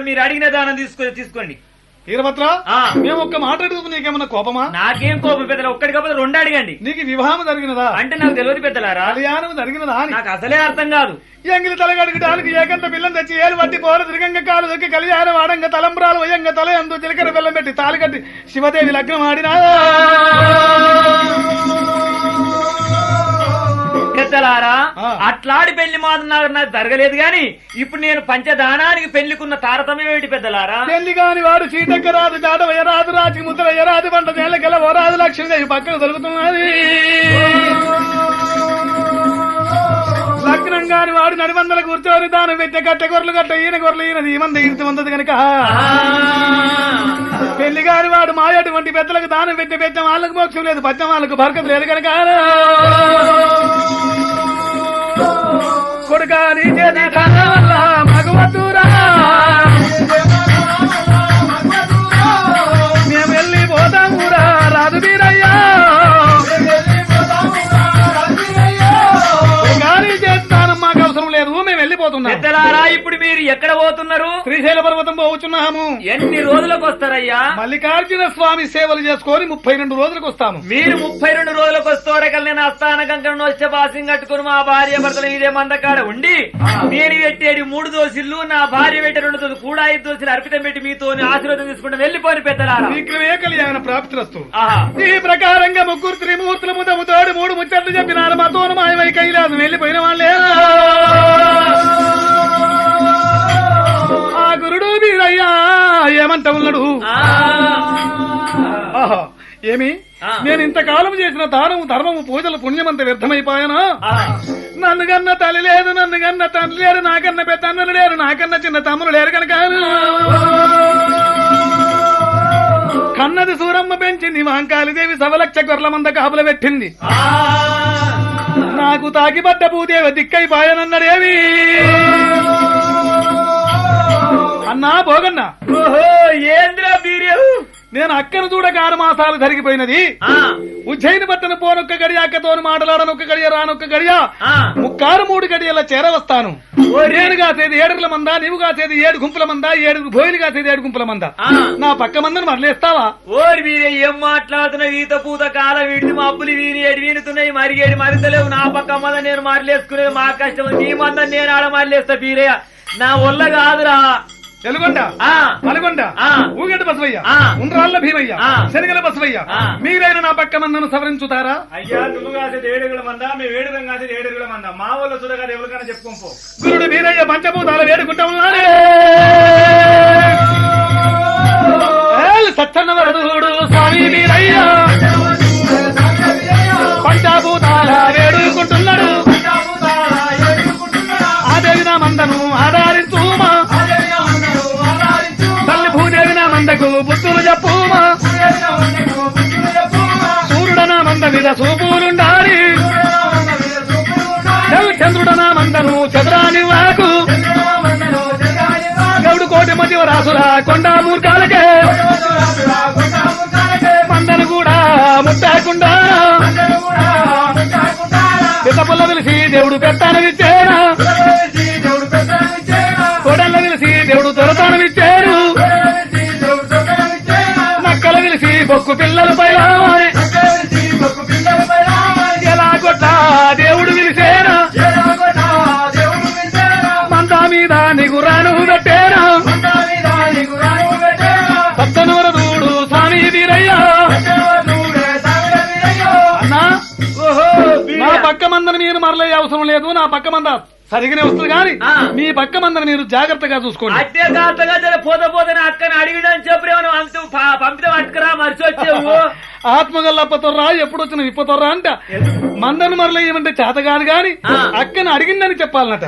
Speaker 8: మీరు అడిగిన దానం తీసుకోండి.
Speaker 9: వీరభద్ర,
Speaker 8: ఆ.
Speaker 9: మేము ఒక్క మాట అడుగుతూ నీకేమన్నా కోపమా?
Speaker 8: నాకేం కోపం పెద్దల, ఒక్కడికపోతే రెండు అడగండి.
Speaker 9: నీకు వివాహం జరిగినదా?
Speaker 8: అంటే నాకు తెలియదు పెద్దలారా,
Speaker 9: కళ్యాణం జరిగినదా అని.
Speaker 8: నాకు అసలే అర్థం కాదు.
Speaker 9: ఎంగిలి తలగడుగుటానికి ఏకంత పిల్లని తెచ్చి ఏలు పట్టి పోర తిరిగంగ కాలు దొక్కి కళ్యాణం ఆడంగ తలంబ్రాలు వయంగ తల ఎందు జీలకర్ర బెల్లం పెట్టి తాలి కట్టి శివదేవి లగ్నం ఆడినా.
Speaker 8: పెద్దలారా, అట్లాడి పెళ్లి మాత్రం నాకు జరగలేదు గాని ఇప్పుడు నేను పంచదానానికి పెళ్లికున్న తారతమ్యం ఏమిటి పెద్దలారా?
Speaker 9: పెళ్లి కాని వాడు చీటక్క రాదు, దాట వయరాదు, రాజు ముద్ర ఎరాదు, పంట నేలకెల ఓరాదు, లక్ష్మీదేవి పక్కన దొరుకుతున్నది. లగ్నం కాని వాడు నడివందల కూర్చొని దానం పెట్టే కట్టె గొర్రెలు కట్ట ఈయన గొర్రెలు ఈయనది ఈమంది ఇంత మందది కనుక. పెళ్లి కాని వాడు మాయటువంటి పెద్దలకు దానం పెట్టే వాళ్ళకు మోక్షం లేదు, పచ్చం వాళ్ళకు బరకత లేదు కనుక. కొడుకాని చేతి వల్ల మగవద్దురా, మేము వెళ్ళిపోతామురా రాజు వీరయ్యా. చేస్తాను, మాకు అవసరం లేదు, మేము వెళ్ళిపోతున్నాం.
Speaker 8: పెద్దలారా, ఇప్పుడు మీరు ఎక్కడ పోతున్నారు?
Speaker 9: శ్రీశైల పర్వతం పోవచ్చున్నాము.
Speaker 8: ఎన్ని రోజులకు వస్తారయ్యా?
Speaker 9: మల్లికార్జున స్వామి సేవలు చేసుకొని 32 రోజులకు వస్తాము.
Speaker 8: మీరు 32 రోజులకు వస్తారకల్ నేను అస్థాన కంకణం వచ్చే బాసింగ్ కట్టుకుని మా భార్య భర్తలు ఇదే మందకాడ ఉండి నేను పెట్టేది 3 దోసిళ్ళు, నా భార్య పెట్టే 2 దోసులు కూడా 5 దోసులు అర్పితం పెట్టి మీతో ఆశీర్వాదం తీసుకుంటూ వెళ్ళిపోయి పెద్దలారా.
Speaker 9: శీఘ్రమే కళ్యాణ ప్రాప్తిరస్తు. ఈ ప్రకారంగా 3 త్రిమూర్తుల ముదముతోడు 3 ముచ్చట్లు చెప్పినారు. మాతోను మాయమై కైలాసం వెళ్ళిపోయిన వాళ్ళే. ఆ గురుడు మీరయ్యా ఏమంట ఉన్నాడు? ఆహా, ఏమి నేను ఇంతకాలం చేసిన దానము ధర్మము పూజలు పుణ్యమంత వ్యర్థమైపోయానా? నన్ను కన్న తల్లి లేదు, నన్ను కన్న తండ్రి లేరు, నాకన్న పెద్ద అన్నలు లేరు, నాకన్న చిన్న తమ్ముడు లేరు కనుక కన్నది సూరమ్మ పెంచింది, మహంకాళిదేవి సవలక్ష గొర్రెల మంద కాపుల పెట్టింది. నాకు తాకిపడ్డ భూదేవి దిక్కైపాయనన్నాడేవి అన్నా భోగన్నా.
Speaker 8: ఓహో, ఏంద్రా వీర్యం?
Speaker 9: నేను అక్కను చూడక 6 మాసాలు జరిగిపోయినది. ఉజ్జయిని పట్టణ పోనొక్క గడియ, అక్కతోని మాటలాడనొక్క గడియ, రానొక్క గడియ, 3 గడియల చేరవస్తాను. నేను కాసేది 7 మంద, నీవు కాసేది 7 గుంపుల మంద, 7 భోయిలు కాసేది 7 గుంపుల మంద. నా పక్క మందని మరలేస్తావా?
Speaker 8: ఓరి వీరే, ఏం మాట్లాడుతున్నావు? ఈత పూత కాలం వీడి మా అప్పులు వీని ఏడు వీనుతున్నాయి, మరిగేడి మరింతలేవు. నా పక్క మంద నేను మరలేసుకునేది మా కష్టం, నీ మంద నేను ఆడ మరలేస్తా. వీరయ్య నా ఒళ్ళ కాదురా.
Speaker 9: ఎలుగొండ, మలగొండ, ఊగెడ్డ బసవయ్య, ఉండ్రాళ్ళ భీమయ్య, శనగల బసవయ్య, మీరైనా నా పక్క మందను సవరించుతారా?
Speaker 1: అయ్యా, నువ్వు కాసేది 7 మంద, మేము 7 కాసేది 7 మంద. మా వాళ్ళు చూడగా ఎవరికైనా చెప్పుకోపో.
Speaker 9: గురుడు వీరయ్య పంచభూతాలు వేడుకుంటాము. సచ్చన్న వరదుడు స్వామి వీరయ్య పంచభూతాల వేడుకుంటున్నాడు. ఆదేవి నా మందను ఆధారించుమా, తల్లి భూదేవి నా మందకు బుద్ధులు చెప్పుమా, సూర్యుడనా మంద మీద సూపులుండాలి, చంద్రుడనా మందను చంద్రాని వాకు, గౌడు కోటి మధ్య రాసురా కొండా మూర్ఖాలకే మందను కూడా ముట్టాకుండా పిల్లపుల్ల పిలిచి దేవుడు పెత్తానమిచ్చాడు, కొడల్ల పిలిచి దేవుడు దొరతానమిచ్చాడు, నక్కల పిలిచి బొక్కు పిల్లల పై ఎలా కొట్ట దేవుడు పిలిచేనా, మందా మీద నీకు రాను పెట్టేనా, సత్తనవరదూడు స్వామి వీరయ్య అన్నా. ఓహో, నా పక్క మందని మీరు మరలే అవసరం లేదు, నా పక్క మంద సరిగానే వస్తుంది కానీ మీ పక్క మందని మీరు జాగ్రత్తగా చూసుకోండి.
Speaker 8: అదే జాగ్రత్తగా పోతే పోతే అక్కని అడిగిడని చెప్పేమో అంత పంపితే పట్టుకురా మరిచి వచ్చేవు.
Speaker 9: ఆత్మగల్లప్పతొర్రా ఎప్పుడు వచ్చిన ఇప్పతొర్రా అంట మందను మరలేయమంటే చేత కాదు గాని అక్కను అడిగిందని చెప్పాలన్నట,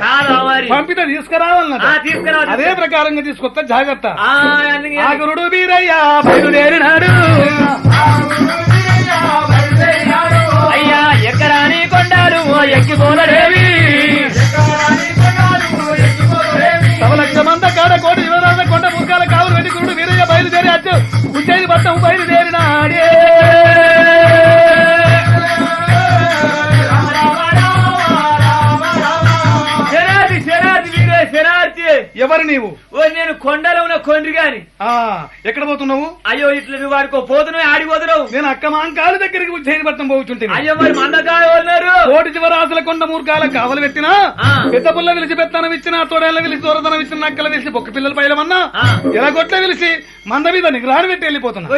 Speaker 9: పంపితే తీసుకురావాలన్నట. అదే ప్రకారంగా తీసుకొస్తా జాగ్రత్త. ఆ గురుడు వీరయ్య బయలుదేరినాడు.
Speaker 8: అయ్యా ఎక్కడాని కొండారు ఎక్కిపోలడేవి,
Speaker 9: సవలక్ష మంద కాడ కోటి వివరాల కొండ ముఖాల కావులు వెండి గురుడు వీరయ్య బయలుదేరి అచ్చు ఉజ్జయిని పట్టం బయలుదేరినాడే.
Speaker 8: శరార్థి శరార్థి వీరే శరార్థి
Speaker 9: ఎవరు నీవు?
Speaker 8: ఓ నేను కొండలో ఉన్న కొండ్రి గాని.
Speaker 9: ఆ ఎక్కడ పోతున్నావు?
Speaker 8: అయ్యో ఇట్లా నువ్వు వాడికో పోతున్నావు ఆడిపోతున్నావు.
Speaker 9: నేను అక్క మాంకాల దగ్గరికి ఉజ్జయినిపట్నం పోతుంటే
Speaker 8: అయ్యో మరి మందకాయ ఉన్నారు.
Speaker 9: కోటి చివరాసుల కొండ మూర్ఖాల కావలు పెట్టినా పెద్ద పుల్ల విలిచి పెత్తనం ఇచ్చిన తోడేళ్ల విలిచి దూరదనం ఇచ్చిన నక్కల విలిచి బొక్క పిల్లలు పైలమన్నా ఇలా గొట్ల విలిచి మంద మీద నిగ్రహాన్ని పెట్టి వెళ్ళిపోతున్నా.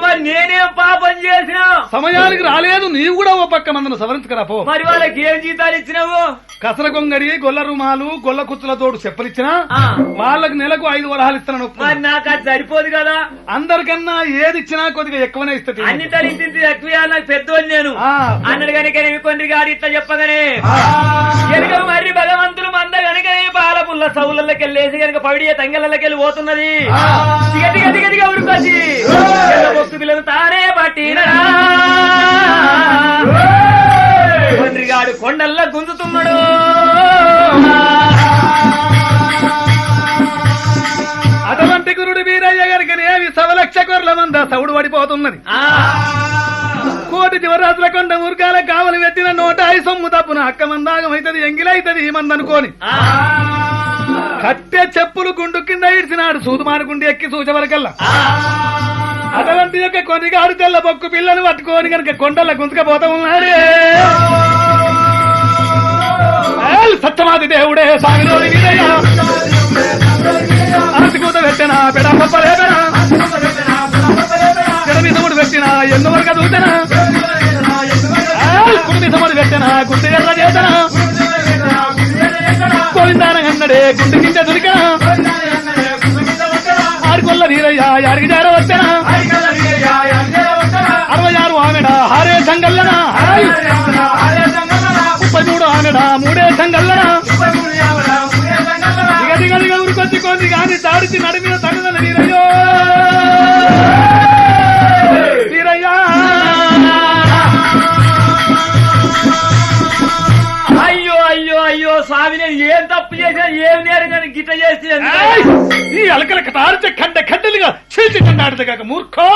Speaker 8: మరి నేనేం పాపం చేసిన?
Speaker 9: సమయానికి రాలేదు, నీవు కూడా ఓ పక్క మందను సవరించుకురా పో.
Speaker 8: మరి వాళ్ళకి ఏం జీతాలు ఇచ్చినావు?
Speaker 9: కసర గొంగడి, గొల్ల రుమాలు, గొల్ల కుచ్చుల తోడు చెప్పలిచ్చినా వాళ్ళకి నెలకు 5 వరహాలు ఇస్తాను.
Speaker 8: మరి నాకు అది సరిపోదు కదా.
Speaker 9: అందరికన్నా ఏది ఇచ్చినా కొద్దిగా ఎక్కువనే ఇస్తుంది.
Speaker 8: అన్ని తలించింది ఎక్కువ నాకు పెద్దోళ్ళు నేను అన్నాడు కనుక కొన్ని గాడి ఇట్లా చెప్పగానే కనుక మరి భగవంతులు మంద కనుక పాల పుల్ల సౌలకి వెళ్ళేసి కనుక పవిడియ తంగెళ్ళకి వెళ్ళి పోతున్నది. గట్టిగా గట్టిగా ఉరుకొచ్చి బొక్కు పిల్లలు తానే పట్టినా కొండ్రిగాడు కొండల్లా గుంజుతున్నాడు.
Speaker 9: అటువంటి గురుడు వీరయ్య గారికనేవి 1,00,000 కొర్ల మంద సౌడు పడిపోతున్నది. కోటి చివరాత్రుల కొండ మూర్ఖాల కావలి పెట్టిన 105 సొమ్ము తప్పున అక్క మందాగం అవుతుంది, ఎంగిలైతుంది ఈ మంది అనుకోని కట్టె చెప్పులు గుండు కింద ఇడిచినాడు. సూదు మానుకుండి ఎక్కి సూచవరకల్లా అటువంటి యొక్క కొన్నిగాడు తెల్ల బొక్కు పిల్లను పట్టుకొని కనుక కొండల గుంతుకపోతా ఉన్నాడే. సత్యమాది దేవుడే సాగిలోని వీరయ్య ఆర్తికూత పెట్టినా పెడ పప్పలేపెనా జడమితముడు పెట్టినా ఎన్నో వరకు దూతనా కుడిమితముడు పెట్టినా గుండె ఎర్ర చేతనా గోవిందాన అన్నడే గుండె కింద దొరికినా ఆడికొల్ల వీరయ్య యారికి జార వచ్చనా 66 ఆమెడ హారే సంగల్లనా 33 ఆమెడ మూడే సంగల్లనా దిగదిగదిగా ఉరికొచ్చి కొంది కానీ తాడిచి నడిమిన తగదల వీరయ్యో వీరయ్యా.
Speaker 8: అయ్యో అయ్యో అయ్యో స్వామి నేను ఏం తప్పు చేసినా ఏం నేరం కానీ గిట్ట చేసి
Speaker 9: ఈ అలకలక తాడితే ఖడ్డ ఖడ్డలుగా చీల్చిట్టాడుతాక మూర్ఖో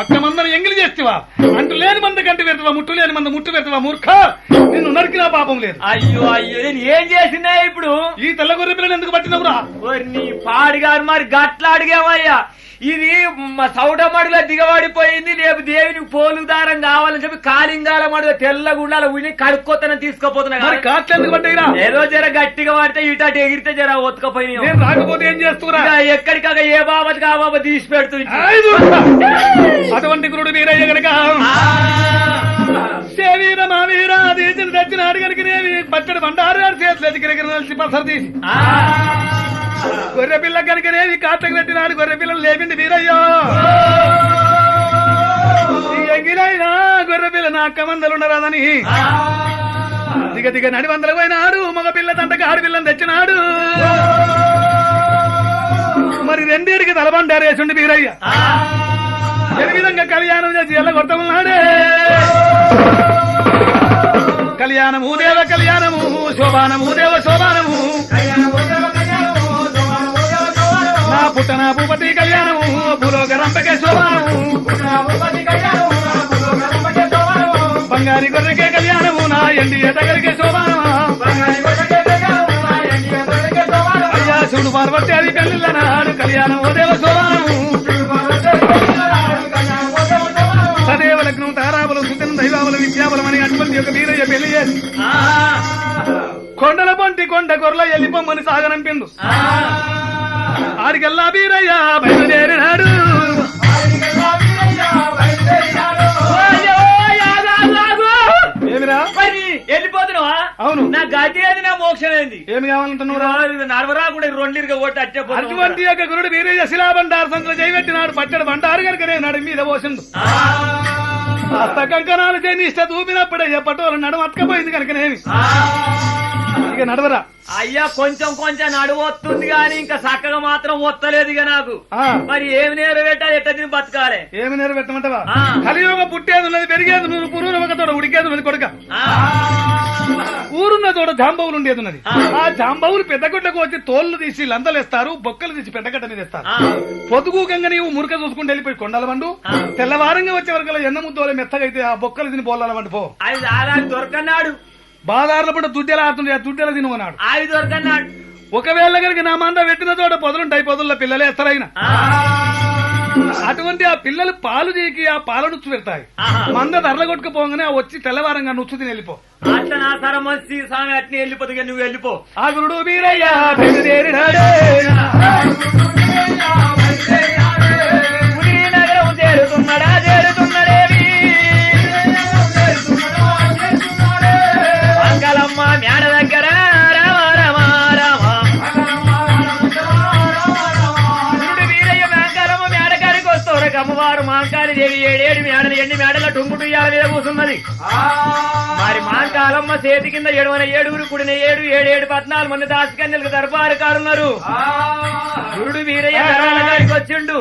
Speaker 9: అక్క మందను ఎంగిలి చేస్తావా? అంటు లేని మంద గంట పెడతావా, ముట్టు లేని మంద ముట్టు పెడతావా? మూర్ఖ నిన్ను నరికినా పాపం లేదు.
Speaker 8: అయ్యో అయ్యో నేను ఏం చేసినా ఇప్పుడు?
Speaker 9: ఈ తెల్ల గొర్రె పిల్లని ఎందుకు పట్టినవురా?
Speaker 8: నీ పాడిగారు మరి గట్లా అడిగామయ్యా. ఇది మా సౌట మడుగులో దిగబడిపోయింది. రేపు దేవుని పోలు దారం కావాలని చెప్పి కాలింగాల మడుగు తెల్ల గుండాల ఉని కడుక్కోతన తీసుకుపోతున్నా. ఏదో జర గట్టిగా పడితే ఇటు ఎగిరితే జర ఒత్తుకపోయినా
Speaker 9: రాకపోతే ఏం చేస్తున్నా?
Speaker 8: ఎక్కడికాక ఏ బాబతికి ఆ బాబా తీసి పెడుతుంది.
Speaker 9: అటువంటి గురుడు వీరయ్య గనక శరీర మా వీరా తీసిన తెచ్చినాడు కనుకనేవి పచ్చడి బండారు చేతులు ఎదిగిరిగిరి పసరు తీసి గొర్రె పిల్ల కనుకనేవి కాటకు పెట్టినాడు. గొర్రె పిల్లలు లేపిండి వీరయ్యో. ఎంగిలైనా గొర్రె పిల్ల నా అక్క మందలుండరాదని దిగ దిగ నడి వందలు పోయినాడు. మగ పిల్ల తంటకి ఆడపిల్లని తెచ్చినాడు. మరి రెండేడికి తలబండారేసుండి వీరయ్య ఏ విధంగా కళ్యాణం చేసి ఎల్ల కొడతామన్నాడే. కళ్యాణము దేవ కళ్యాణము శోభానము దేవ శోభానము నా పుట్టన భూపతి కళ్యాణము భూలోకరంపకే శోభానము బంగారి గొర్రెకే కళ్యాణము నా ఎండి ఎదగరికే శోభానమా అయ్యా శివుడు పార్వతి అది పెళ్ళిళ్ళనాడు కళ్యాణము దేవ శోభానము సదేవ లగ్నం తారాబలం సుతనం దైవాబలం విద్యాబలం అని అటువంటి యొక్క వీరయ్య పెళ్లి చేసి కొండల పంటి కొండ గొర్రెల ఎల్లిపోమ్మని సాగనంపిండు. ఆడికెల్లా వీరయ్య బయలుదేరినాడు. ఏమిరా
Speaker 8: వెళ్ళిపోతున్నావా?
Speaker 9: అవును.
Speaker 8: నా గతి ఏది నా మోక్షం ఏంది?
Speaker 9: ఏమి కావాలంటున్నారా?
Speaker 8: నడవరా కూడా రెండిరుగా కొట్టి అట్టే
Speaker 9: అటువంటి యొక్క గురుడు వీరయ్య శిలా బండారు సంతలో చేయబెట్టినాడు. పట్టడు బండారు కనుక నేను నడి మీద పోసిండు. హస్త కంకణాలు చేయని ఇష్ట చూపినప్పుడే పట్టోలు నడుమ అతకపోయింది కనుకనేమి ఇక నడవరా.
Speaker 8: అయ్యా కొంచెం కొంచెం నడువొస్తుంది గాని ఇంకా చక్కగా మాత్రం వత్తలేదు ఇక నాకు. మరి ఏమి నెరవేటాలి? ఎట్ట తిని బతకాలి?
Speaker 9: ఏమి నెరవేట్టమంటావా? కలియుగ పుట్టేది ఉన్నది, పెరిగేది నువ్వు, పురుగు ఒక తోడ ఉడికేది ఉన్నది కొడుక. ఊరున్న తోడ జాంబవులు ఉండేది ఉన్నది. ఆ జాంబవులు పెద్ద గుడ్లకు వచ్చి తోళ్లు తీసి లందలేస్తారు, బొక్కలు తీసి పెద్దగడ్డ మీద వేస్తారు. పొదుగుకంగా నీవు మురక చూసుకుంటూ వెళ్ళిపోయి కొండల వండు. తెల్లవారంగా వచ్చే వరకు ఎన్న ముద్దోలే మెత్తగా అయితే ఆ బొక్కలు తిని బోలాల వండు పో.
Speaker 8: అది దొరకన్నాడు.
Speaker 9: బాదారుల పడ్డ దుడ్డెలా ఆడుతుంది, ఆ దుడ్డెలా తినుకున్నాడు.
Speaker 8: అది దొరకన్నాడు.
Speaker 9: ఒకవేళ కనుక నా మంద పెట్టిన చోట పొదలుంటాయి, పొదల్లో పిల్లలే ఎత్తరైన అటువంటి ఆ పిల్లలు పాలు చేకి ఆ పాల నుచ్చు పెడతాయి. మంద ధరల కొట్టుకుపోగానే వచ్చి తెల్లవారంగా నుచ్చు తిని వెళ్ళిపో.
Speaker 8: అట్లా నా తరం వచ్చి స్వామి అట్నే వెళ్ళిపోతుంది, నువ్వు వెళ్ళిపో.
Speaker 9: ఆ గురుడు వీరయ్య బయలుదేరినాడే,
Speaker 8: పులి నగరం చేరుతున్నాడా చేరుతున్నాడేవి, మంగళమ్మ మేడ దగ్గర రామ రామ రామ, గురుడు వీరయ్య మంగళమ్మ మేడ కాడికి వస్తారు. అమ్మవారు మాంకాళి దేవి 7 మేడలు ఎండి మేడల టుంగుటు ఇయ్యాల మీద కూర్చున్నది. మరి మాంకాలమ్మ చేతి కింద 7 కూడిన 7 14 మంది దాసికన్యలకు దర్బారు కారున్నారు. గురుడు వీరయ్య కాడికి వచ్చిండు.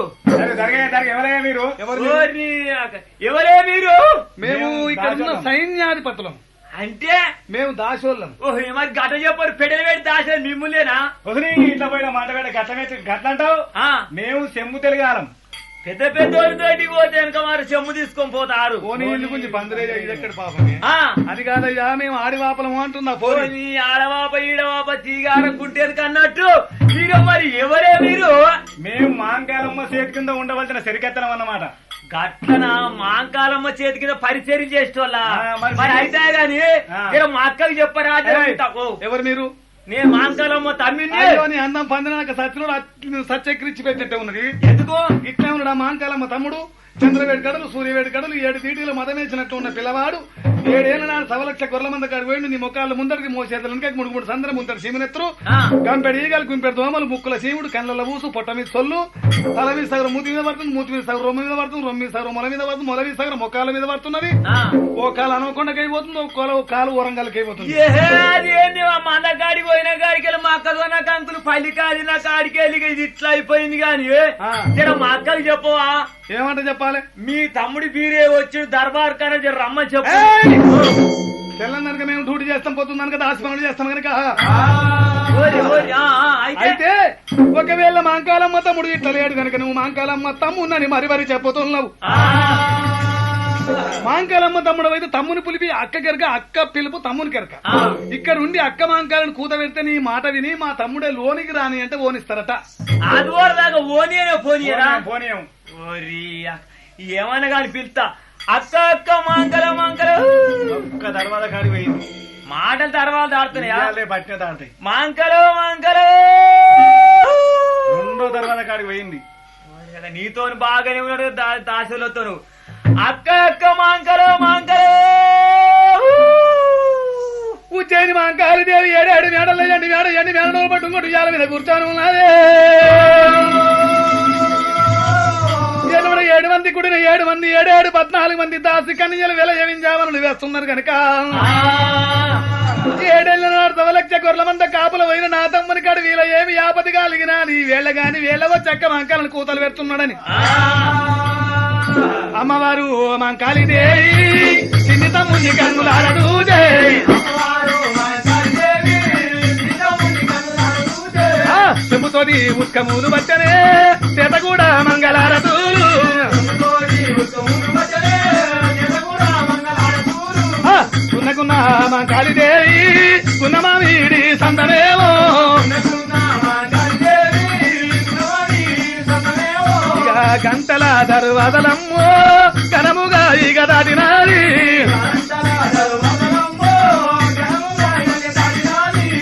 Speaker 1: ఎవరయ్యా మీరు?
Speaker 8: ఎవరే మీరు?
Speaker 9: మేము ఇక్కడ ఉన్న సైన్యాధిపతులం,
Speaker 8: అంటే
Speaker 9: మేము దాసోళ్ళం.
Speaker 8: ఓహో మరి గట్ట చెప్పారు, పెడలు పెట్టి దాసే మిమ్ములేనా?
Speaker 1: ఇట్లా పోయిన మాట పెడ గట్లంటావు. మేము చెమ్ము తెలుగాలం.
Speaker 8: పెద్ద పెద్దోళ్ళతోటి పోతే వెనక వారు చెమ్ము తీసుకొని పోతారు.
Speaker 9: పోనీ ఇల్లు గురించి బందరే ఇదెక్కడ పాపమే. అది కాదయ్యా, మేము ఆడివాపలము అంటున్నా.
Speaker 8: పోనీ ఆడవాప ఈడవాప తీగార గుంటేది కన్నట్టు మీరు మరి ఎవరే మీరు?
Speaker 1: మేము మాంకాలమ్మ చేతి కింద ఉండవలసిన సరికెత్తనం అన్నమాట.
Speaker 8: గట్లన మాంకాలమ్మ చేతి కింద పరిచయం చేసేటోళ్ళ మరి అయితే గాని మా అక్కకి చెప్పరా?
Speaker 9: ఎవరు మీరు?
Speaker 8: నేను మాంకాలమ్మ తమ్మిని.
Speaker 9: అందం పొందినాక సత్యనుడు సత్యక్రిచ్చి పెట్టినట్టే ఉన్నది.
Speaker 8: ఎందుకు
Speaker 9: ఇట్లా ఉన్నాడు ఆ మాంకాలమ్మ తమ్ముడు? చంద్రవేడి గడలు, సూర్యవేడి గడలు, 7 తీటీలు మదమేసినట్టు ఉన్న పిల్లవాడు 7 ఏళ్ల నాడు 1,00,000 గొర్రెల మంది కాడు పోయిండు. నీ ముఖాలు ముందరికి మోసేతలు 3 సంద్రం ముందరు సీమనెత్తురు, గంపెడు ఈగలు, గుంపెడు దోమలు, ముక్కుల సీముడు, కళ్ళ ఊసు, పొట్ట మీద సొల్లు, తల మీద సగరం మూతి మీద పడుతుంది, మూతి మీద సగరం రొమ్ము మీద పడుతుంది, రొమ్మి సగరం మొల మీద పడుతుంది, మొల మీద సగరం మొక్కల మీద పడుతున్నది. ఓ కాలు అనవకొండకి అయిపోతుంది, ఓ కాలు ఓరంగాలకి అయిపోతుంది.
Speaker 8: మన కాడికి పోయిన కాడికి వెళ్ళి మా అక్కలు నా కంకులు పల్లి కాది నా కాడికి వెళ్ళి ఇది ఇట్లా అయిపోయింది కాని మా అక్కలు చెప్పవా?
Speaker 9: ఏమంటే చెప్పాలి?
Speaker 8: మీ తమ్ముడి బీరే వచ్చి దర్బార్ కానీ రమ్మని చెప్పు.
Speaker 9: తెల్లందనక మేము డ్యూటీ చేస్తాం, పోతుందనక దాసిపనులు చేస్తాం కనుక. అయితే ఒకవేళ మాంకాలమ్మ తమ్ముడు ఇట్లా లేడు కనుక నువ్వు మాంకాలమ్మ తమ్మున్నని మరి చెప్పుతున్నావు. మాంకాలమ్మ తమ్ముడు అయితే తమ్ముని పిలిపి అక్క కెరక, అక్క పిలుపు తమ్ముని కెరక. ఇక్కడ ఉండి అక్క మాంకాలను కూత పెడితే నీ మాట విని మా తమ్ముడే లోనికి రాని అంటే ఓనిస్తారట.
Speaker 8: అది దాకా ఓని అనే పోనీయరా? ఏమన్నా కానీ పిలుస్తా అక్క అక్క మాంకల మాంకల
Speaker 1: ఒక్క తర్వాత కాడి పోయింది.
Speaker 8: మాటలు తర్వాత ఆడుతున్నాయా?
Speaker 1: పట్టిన తాడతాయి.
Speaker 8: మాంకలో మాంకలో
Speaker 1: రెండో తర్వాత కాడికి పోయింది.
Speaker 8: నీతో బాగానే ఉన్నాడు దాసులతో. అక్క అక్క మాంకలో మాంకలో
Speaker 9: ఉజ్జయిని మాంకాలి దేవి 7 మేడలు 8 మేడలు పట్టుకుంటూ ఇయాల మీద కూర్చొని ఉన్నదే. 7 మంది కుడిన 7 మంది 7 14 మంది దాసి కన్యలు వెలయవించామని వేస్తున్నారు కనుక 7 ఏళ్ల నాడు 1,00,000 గొర్రెల మంద కాపుల పోయిన నా తమ్ముని కాడు వీళ్ళ ఏమి ఆపద కలిగినా నీ వేళ గాని వేళ్ళవో చక్క మాంకాలను కూతలు పెడుతున్నాడని అమ్మవారు మాంకాలి దేవి చిన్ని తమ్ముని కన్నులాడదు చెంబుతోని ఉత్కములు వచ్చనే చేత కూడా మంగళారదు ఉన్నకున్న మాంకాళిదేవి గున్నమామిడి సందమేమో ఇక గంటల దర్వాదలమ్మో కనముగా ఇక దాటినారి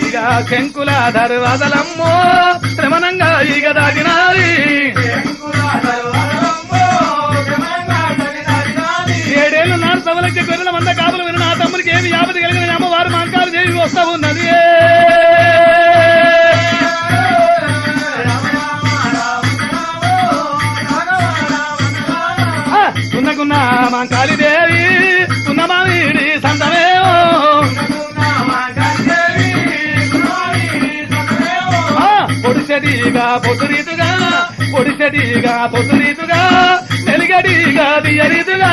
Speaker 9: ఇక శంకుల దర్వాదలమ్మో శ్రమణంగా ఇక దాటినారి 7 ఏళ్ల నాడు 1,00,000 గొర్రెల మంద కాపులు విన్న నా తమ్మునికి ఏమి ఆపద కలిగిన అమ్మవారు మాంకాలు దేవి వస్తా ఉన్నది. ఉన్నకున్న మాంకాళి దేవి ఉన్నమామిడి సంతమేమో పొడిసెడిగా పొద్దురీతుగా మెలిగడిగా దియరీతుగా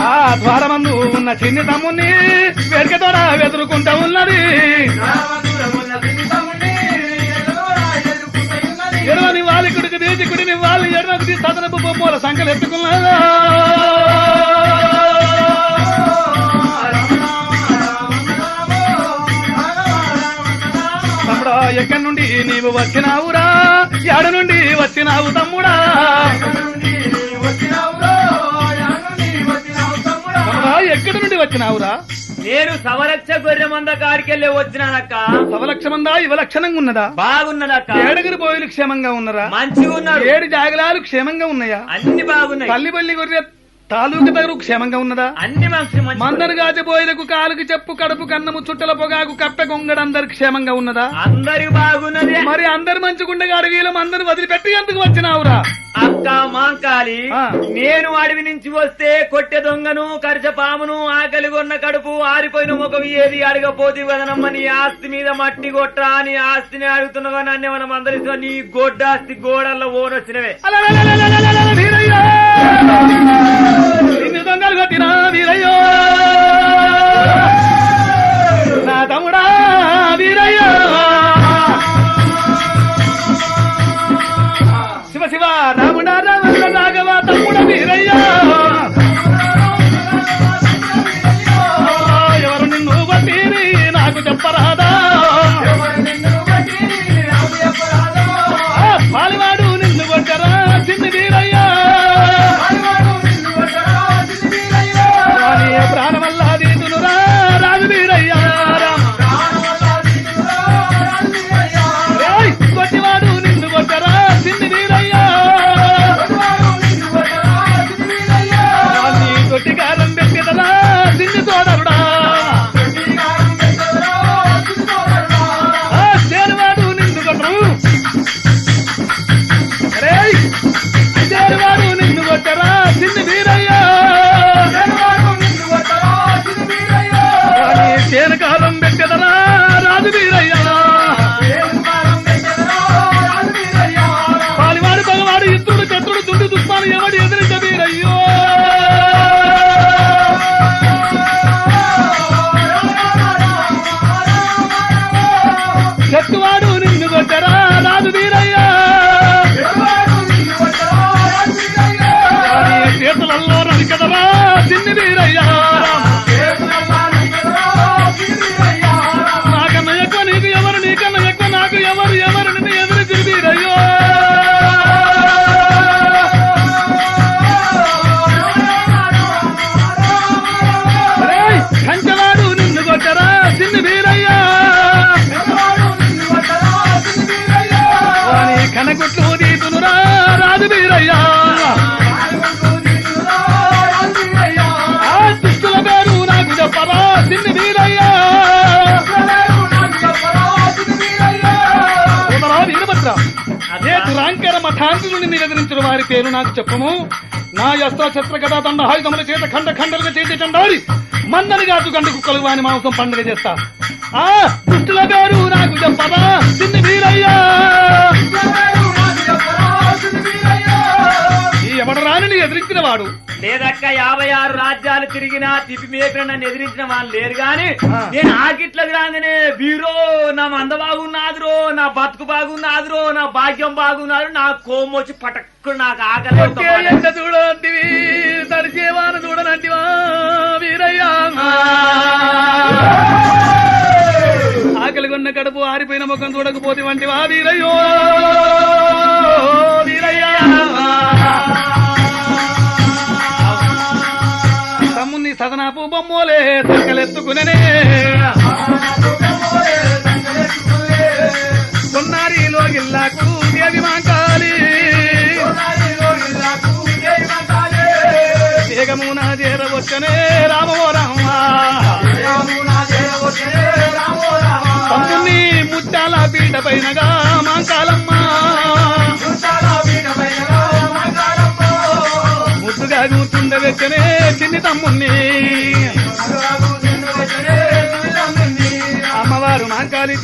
Speaker 9: ఆ ద్వారమందు ఉన్న చిన్ని తమ్ముని వేడికతో వెతురుకుంటా ఉన్నది. ఎడవని వాలి కుడికి తీసి కుడిని వాళ్ళు ఎడవకు తీసి సదనపు బొమ్మల సంఖ్యలు ఎత్తుకున్నదా. ఎక్కడి నుండి నీవు వచ్చినావురా ఎడ నుండి వచ్చినావు తమ్ముడా ఎక్కడి నుండి వచ్చినావురా
Speaker 8: నేను సవలక్ష గొర్రె మంద కాడికెళ్ళి వచ్చినానక్క
Speaker 9: సవలక్షమందా ఇవలక్షణంగా ఉన్నదా
Speaker 8: బాగున్నదక్క
Speaker 9: ఏడుగురు పోయిలు క్షేమంగా ఉన్నారా
Speaker 8: మంచిగా ఉన్నారు
Speaker 9: 7 జాగలాలు క్షేమంగా ఉన్నాయా
Speaker 8: అన్ని బాగున్నాయి
Speaker 9: తల్లిపల్లి గొర్రె తాలూకు దగ్గర క్షేమంగా ఉన్నదా
Speaker 8: అన్ని మంచి
Speaker 9: మందరు గాజబోయిలకు కాలుకి చెప్పు కడుపు కన్నము చుట్టల పొగాకు కప్పె కొంగడు అందరికి క్షేమంగా ఉన్నదా
Speaker 8: అందరికి బాగున్నది
Speaker 9: మరి అందరు మంచుకుండగా అడవిలో అందరు వదిలిపెట్టి ఎందుకు వచ్చినావురా
Speaker 8: అక్క మాంకాలి
Speaker 9: ఆ.
Speaker 8: నేను అడవి నుంచి వస్తే కొట్టె దొంగను కరిచ పామును ఆకలి కొన్న కడుపు ఆరిపోయిన ముఖం ఏది అడగపోతే వదనమ్మ నీ ఆస్తి మీద మట్టి కొట్రా నీ ఆస్తిని అడుగుతున్నావా నన్ను మనం అందరితో నీ గొడ్డాస్తి గోడల్లో ఓనొచ్చినవే
Speaker 9: వీరయ్యో నిన్ను దొంగలు కొట్టినా వీరయ్యో నా తమ్ముడా వీరయ్యో శివ శివ రాముడా రామన్న రాఘవ తమ్ముడ వీరయ్యో ఎవరు నిన్ను కొట్టిరి నాకు చెప్పరాదా పాలివాడు నిన్ను కొట్టరా చిన్న వీరయ్యా ప్రాణమల్లా దీతునురా రాజు వీరయ్యా కొట్టివాడు నిన్ను కొట్టరా చిన్ని వీరయ్యా నీ కొట్టికారం పెట్టిదరా చిన్ని సోదరుడా చేరువాడు నిన్ను కొట్టరు చేరువాడు నిన్ను కొట్టరా చిన్ని వీరయ్యా చేనకాలం పెట్టదరా రాజు వీరయ్యా పాలివాడు పగవాడు ఇత్రుడు చత్రుడు దుండు దుష్పాలు ఎవడు ఎదిరించ వీరయ్యో చెట్టువాడు నిన్ను కొట్టరా రాజు వీరయ్యా చేతులలో నరికదరా చిన్ని వీరయ్యా నాకన్నా ఎక్కువ నీకు ఎవరు నీకన్నా ఎక్కువ నాకు ఎవరు ఎవరు నిన్ను ఎదురు తిరిగిరయ్యో కంచవాడు నిన్ను కొట్టరా చిన్ని వీరయ్యా కనకుట్లు తీతునురా రాజు వీరయ్యా దుష్టుల పేరు నాకు చెప్పరా చిన్ని వీరయ్యా వీరభద్ర అదే దురాంకర మఠాంతులు నివేదించిన వారి పేరు నాకు చెప్పము నా యస్త్ర శస్త్ర గదా దండ ఆయుధముల చేత ఖండ ఖండలుగా చేతి చండాలి మందని గాతు గండు కుక్కలు వాని మాంసం పండుగ చేస్తా ఆ దుష్టుల పేరు నాకు చెప్పరా చిన్ని వీరయ్యా ఈ ఎవడ రాణిని ఎదిరించిన వాడు
Speaker 8: లేదక్క 56 రాజ్యాలు తిరిగినా తిప్పి మేపిన నన్ను ఎదిరించిన వాళ్ళు లేరు గాని నేను ఆకిట్లకు రాగానే వీరో నా మంద బాగున్నాదురో నా బతుకు బాగున్నాదురో నా భాగ్యం బాగున్నారు నా కోము వచ్చి పటక్కు నాకు ఆకలి
Speaker 9: చూడంటివి తడిచేవాను చూడనంటివా వీరయ్యా ఆకలి కొన్న కడుపు ఆరిపోయిన ముఖం చూడకపోతే వంటివా వీరయ్యో వీరయ్యా తమ్ముని సదనాపు బొమ్మోలే సంకలెత్తుకునే కొన్నారిలో గిల్లాకు దేవి మాంకాలి వేగమున చేరవచ్చనే రామో రామ తమ్ముని ముత్యాల పీట పైనగా మాంకాలమ్మ ముద్దుగా కూర్చుండవెచ్చనే చిన్ని తమ్ముణ్ణి అమ్మవారు మాంకాలి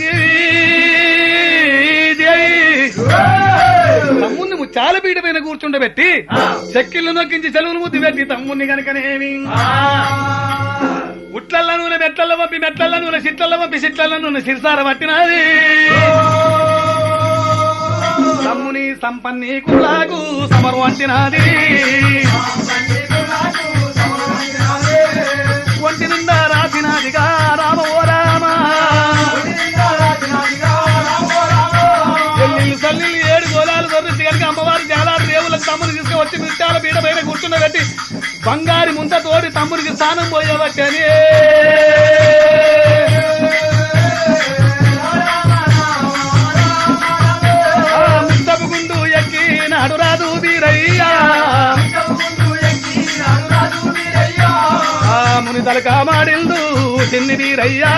Speaker 9: తమ్ముణ్ణి ముత్యాల పీట పైన కూర్చుండబెట్టి చెక్కిళ్ళు నొక్కించి చెలువులు ముద్దు పెట్టి తమ్ముణ్ణి కనుకనేమి ఉట్లల్ల నూనె మెట్లల్ల పంపి మెట్లల్ల నూనె సిట్లల్ల పంపి సిట్లల్ల నూనె సిరిసార పట్టినది తమ్ముని సంపన్ని కులాకు సమరు అంటినది ఒంటి నిండా రాసినదిగా రామ ఓ రామ బంగారి ముంత తోడి తమ్ముడికి స్థానం పోయేవచ్చని ముస్తపుగుండు ఎక్కి నాడు రాదు వీరయ్యా ముని తలక మాడిండు చిన్ని వీరయ్యా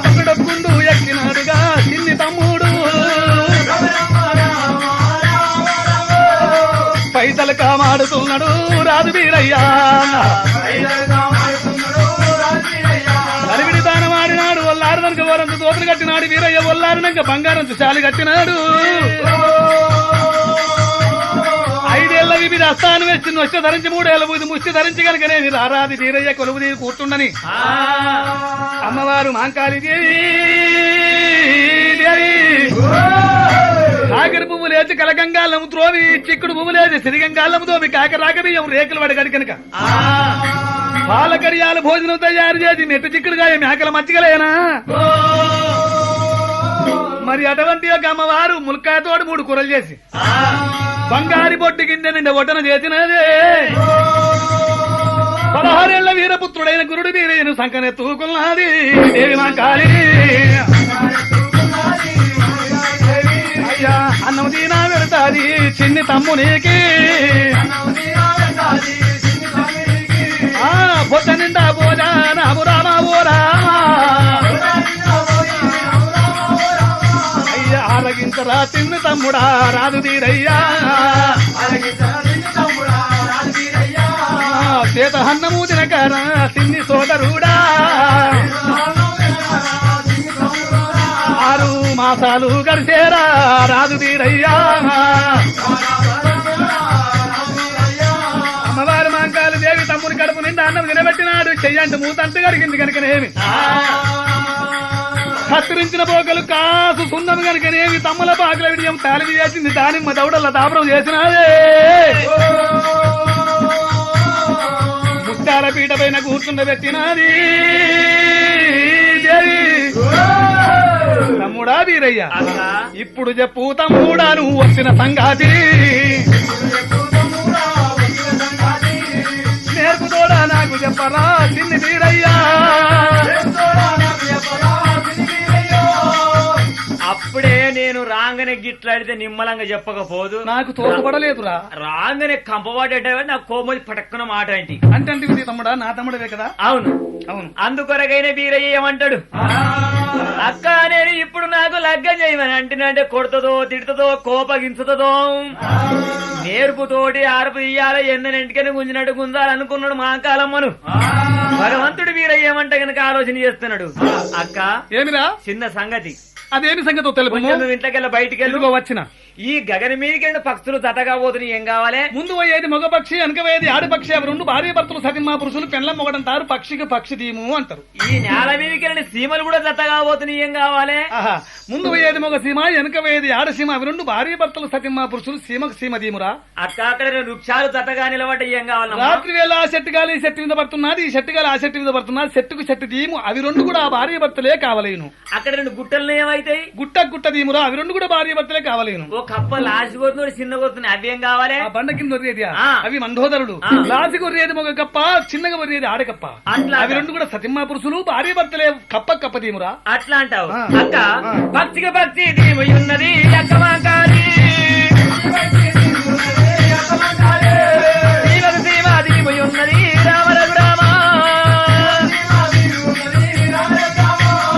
Speaker 9: పక్కడొక్కుండు ఎక్కినాడుగా చిన్ని తమ్ముడు పైసలు కామాడుతున్నాడు రాజు వీరయ్యా నలివిడి దానం ఆడినాడు ఒల్లారినక ఓరంత దోతులు కట్టినాడు వీరయ్య ఒల్లారినాక బంగారం చాలి కట్టినాడు 5 ఏళ్ల వివిధ అస్థానం వేసి నొష్టి ధరించి 3 ఏళ్ల బూది ముష్టి ధరించి కనుక నేను రారాది వీరయ్య కొలువు తీరి కూర్చుండని అమ్మవారు మాంకాళి దేవి కాకర పువ్వు లేచి కలగంగాలము త్రోవి చిక్కుడు పువ్వు లేచి సిరిగంగాలము తోవి కాకరాక బియ్యం రేకులు పడగడి కనుక పాలకరియాల భోజనం తయారు చేసి నెట్టు చిక్కుడుగా మేకల మచ్చికలేనా మరి అటువంటి యొక్క అమ్మవారు ములకాయతోటి 3 కూరలు చేసి బంగారి బొట్టు కింద నిండా ఒటన చేసినదే 16 ఏళ్ల వీరపుత్రుడైన గురుడు వీరయ్యను సంకనెత్తుకున్నది దేవి మాంకాళి అయ్యా అన్నం దీనా పెడతాది చిన్ని తమ్మునికి బొట్ట నిండా పోజా నాము రామా ఓరా అయ్యా ఆరగించరా చిన్ని తమ్ముడా రాదు తీరయ్యా చేత అన్నము తినకరా చిన్ని సోదరుడా 6 మాసాలు గడిచేరా రాదు తీరయ్యా అమ్మవారు మాంకాళి దేవి తమ్ముని కడుపు నిండా అన్నం నిలబెట్టినాడు చెయ్యంటి మూతంటు కడిగింది కనుకనేమి కత్తిరించిన పోకలు కాసు సుందము కనుకనేమి తమ్ముల పాకల విడియం తాలివి చేసింది దానిమ్మ దౌడల్ల దాపరం చేసినాదే ముత్తాల పీట పైన కూర్చుండబెట్టినది దేవి తమ్ముడా వీరయ్య ఇప్పుడు చెప్పు తమ్ముడా నువ్వు వచ్చిన సంగాతి నేర్పుతోడా నాకు చెప్పరా చిన్ని వీరయ్యా
Speaker 8: అప్పుడే నేను రాంగనే గిట్లాడితే నిమ్మలంగా చెప్పకపోదు
Speaker 9: నాకు తోకపడలేదురా
Speaker 8: రాంగనే కంపవాడేట నాకు కోమది పటక్కున మాట ఏంటి
Speaker 9: అంటే తమ్ముడా నా తమ్ముడవే కదా
Speaker 8: అవును అందుకొరకైన వీరయ్య ఏమంటాడు అక్క నేను ఇప్పుడు నాకు లగ్గం చేయమని అంటేనంటే కొడుతుందో తిడుతుందో కోపగించుతుందో నేర్పుతోటి ఆర్పు తీయాలి ఎందనింటికని గుంజినట్టు గుంజాలనుకున్నాడు మా కాలమ్మను భగవంతుడు వీరయ్య ఏమంటే గనక ఆలోచన చేస్తున్నాడు అక్క
Speaker 9: ఏమిరా
Speaker 8: చిన్న సంగతి
Speaker 9: అదేమి సంగతో తెలుపు
Speaker 8: ఇంట్లోకెళ్ళి బయటికి వెళ్ళి
Speaker 9: వచ్చిన
Speaker 8: ఈ గగన మీదకి పక్షులు తటగా పోతున్నాయి ఏం కావాలి
Speaker 9: ముందు పోయేది మగ పక్షి వెనక పోయేది ఆడపక్షి అవి 2 భార్య భర్తలు సతిమా పురుషులు పెండ్లం మొగడంటారు పక్షికి పక్షి దీము అంటారు
Speaker 8: ఈ నేల మీదకి సీమలు కూడా తట్టగా పోతున్నాయి ఏం కావాలి
Speaker 9: ముందు పోయేది మగ సీమ వెనక పోయేది ఆడసీమ అవి 2 భార్య భర్తలు సతిమా పురుషులు సీమకు సీమ దీమురా
Speaker 8: అక్కడ వృక్షాలు తట్టగా నిలబడ్డ ఏం కావాలి
Speaker 9: రాత్రి వేళ ఆ చెట్టు గాలి ఈ చెట్టు మీద పడుతున్నది ఈ చెట్టు గాలి ఆ చెట్టు మీద పడుతున్నది చెట్టుకు చెట్టు దీము అవి 2 కూడా ఆ భార్య భర్తలే కావలేను
Speaker 8: అక్కడ 2 గుట్టలు ఏమైతాయి
Speaker 9: గుట్ట దీమురా అవి 2 కూడా భార్య భర్తలే కావలేను
Speaker 8: ఓ కప్ప లాస్ట్ కొడుతున్నాడు చిన్న కొడుతున్నాయి అవి ఏం కావాలి
Speaker 9: ఆ బండ కింద వరియేది అవి మండోదరుడు లాసి కొరియేది మగ కప్ప చిన్నగా వరియేది ఆడకప్ప అవి 2 కూడా సతిమా పురుషులు భార్య భర్తలే కప్ప దీమురా
Speaker 8: అట్లా అంటావు అక్క పక్షికి పక్షి దీము ఉన్నది అక్క మాంకాళి సీమ దీము ఉన్నది రామ రఘురామ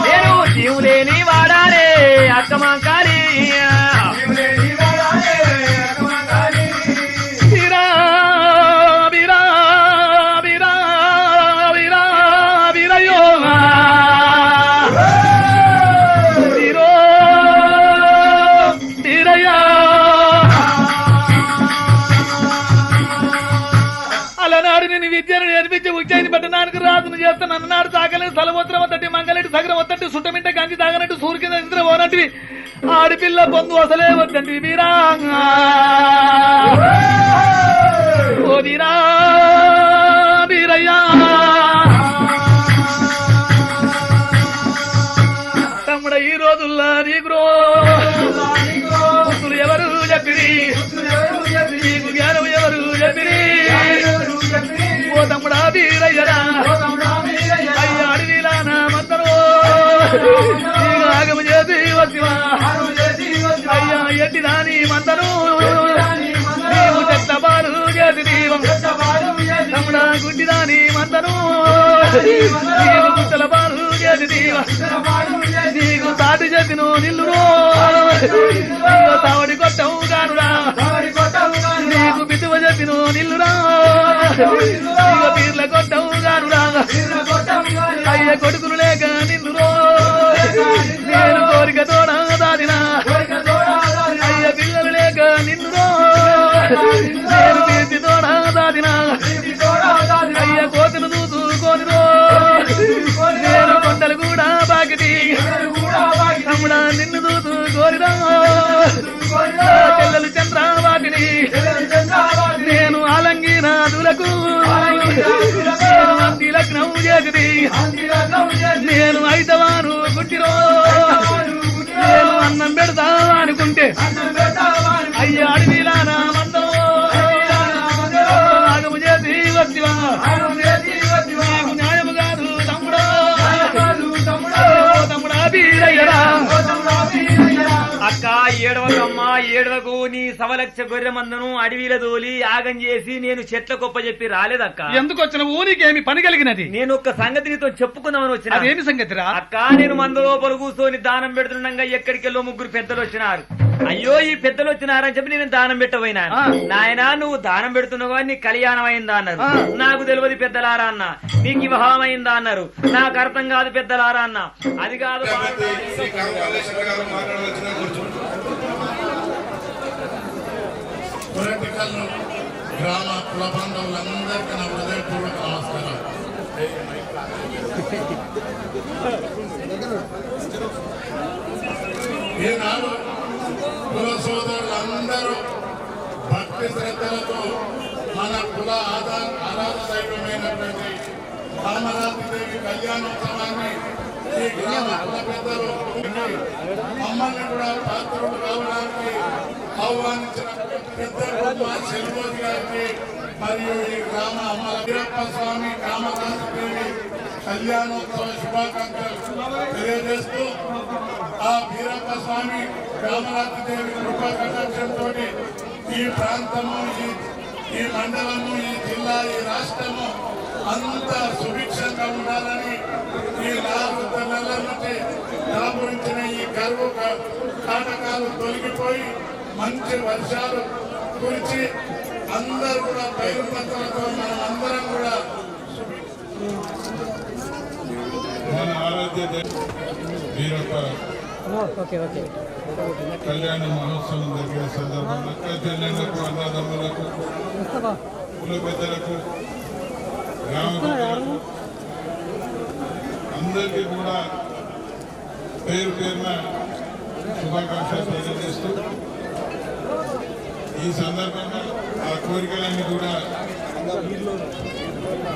Speaker 8: నేను జీవు లేని వాడాలే అక్క మాంకాళి విద్యను నేర్పించి ఉజ్జయిని పట్టణానికి రాజును చేస్తాను అన్నాడు తాగలేదు సలవోత్రం వద్దటి మంగళటి సగరం వద్దంటి సుట్టమింట గంజి తాగనట్టు సూర్య కింద నిద్ర పోనట్టివి ఆడపిల్ల పొందు అసలే వద్దంటి వీరా ఓ వీరా వీరయ్యా తమ్ముడ ఈ రోజుల్లో నీకు ఎవరు చెప్పి
Speaker 9: వీరయ్యరా అయ్య అడవిలా నా మందరో నీకు ఆగము చేసి వచ్చివా అయ్యా ఎట్టి దాని మందరు నీవు చెత్త బారు చేసి దీవం తమ్ముడా గుడ్డి దాని మందరు నీకు గుట్టల బారు చేసి దీవం నీకు తాటి చెప్పిను నిల్లురో తావడి కొట్టవు గానురా నీకు బితువ చెప్పిను నిల్లురా నీకు పీర్ల కొట్టవు గానురా అయ్య కొడుకులు లేక నిల్లురో నేను కోరిక తోడా దాదినా అయ్య పిల్లలు లేక నిన్నురో నేను తీర్చి తోడా దాదినా అయ్య కోతులు చూసుకోనిరో నేను కొండలు కూడా బాకిటి తమ్ముడా నిన్ను చూసుకోనిరా చెల్లెలు చంద్రవాటిని నేను ఆలంగినాదులకు నేను అంతి లగ్నం చేసి నేను ఐదవారు గుట్టిరో నేను అన్నం పెడతా అనుకుంటే అయ్యా అడవిలా నా మందరో నాగము చేసి వచ్చివా నీకు న్యాయము కాదు తమ్ముడా తమ్ముడా వీరయ్యరా
Speaker 8: అక్క ఏడవకమ్మా ఏడవకు నీ సవలక్ష గొర్రె మందను అడవిల దోలి యాగం చేసి నేను చెట్ల గొప్ప చెప్పి రాలేదక్క.
Speaker 9: ఎందుకు వచ్చిన ఊరికేమి పని కలిగినది?
Speaker 8: నేను ఒక్క సంగతి నీతో చెప్పుకుందామని వచ్చిన.
Speaker 9: అదేమి సంగతిరా?
Speaker 8: అక్క నేను మంద లోపల కూర్చొని దానం పెడుతుండగా ఎక్కడికెళ్ళో ముగ్గురు పెద్దలు వచ్చినారు. అయ్యో ఈ పెద్దలు వచ్చినారని చెప్పి నేను దానం పెట్టబోయినా. నాయనా నువ్వు దానం పెడుతున్నావు నీ కళ్యాణం అయిందా అన్నారు. నాకు తెలియదు పెద్దలారా అన్న. నీకు వివాహం అయిందా అన్నారు. నాకు అర్థం కాదు పెద్దలారా అన్న. అది కాదు
Speaker 10: గ్రామ కుల బాంధవులందరికీ నా హృదయపూర్వక నమస్కారం. ఈనాడు కుల సోదరులందరూ భక్తి శ్రద్ధలతో మన కుల ఆరాధ దైవమైనటువంటి కామరాజదేవి కళ్యాణోత్సవాన్ని ఈ గ్రామ కుల పెద్దలు మమ్మల్ని కూడా పాత్రలు కావడానికి ఆహ్వానించిన పెద్దలు మా చెల్మోజి గారికి మరియు ఈ గ్రామ అమ్మల వీరప్ప స్వామి కామరాజదేవి కళ్యాణోత్సవ శుభాకాంక్షలు తెలియజేస్తూ ఆ వీరప్ప స్వామి కామరాజదేవి కృపా కటాక్షంతో ఈ ప్రాంతము ఈ మండలము ఈ జిల్లా ఈ రాష్ట్రము అంత సుభిక్షంగా ఉండాలని ఈ 4 నెలల నుంచి దాపురించిన ఈ కరువు కాటకాలు తొలగిపోయి మంచి వర్షాలు కురిచి అందరూ కూడా పైరు పంటలతో మనం అందరం కూడా మన ఆరాధ్య వీరప్ప కళ్యాణ మహోత్సవం జరిగిన సందర్భంగా చెల్లెళ్లకు అన్నదమ్ములకు కుల పెద్దలకు గ్రామ పెద్దలకు అందరికీ కూడా పేరు పేరున శుభాకాంక్షలు తెలియజేస్తూ ఈ సందర్భంగా ఆ కోరికలన్నీ కూడా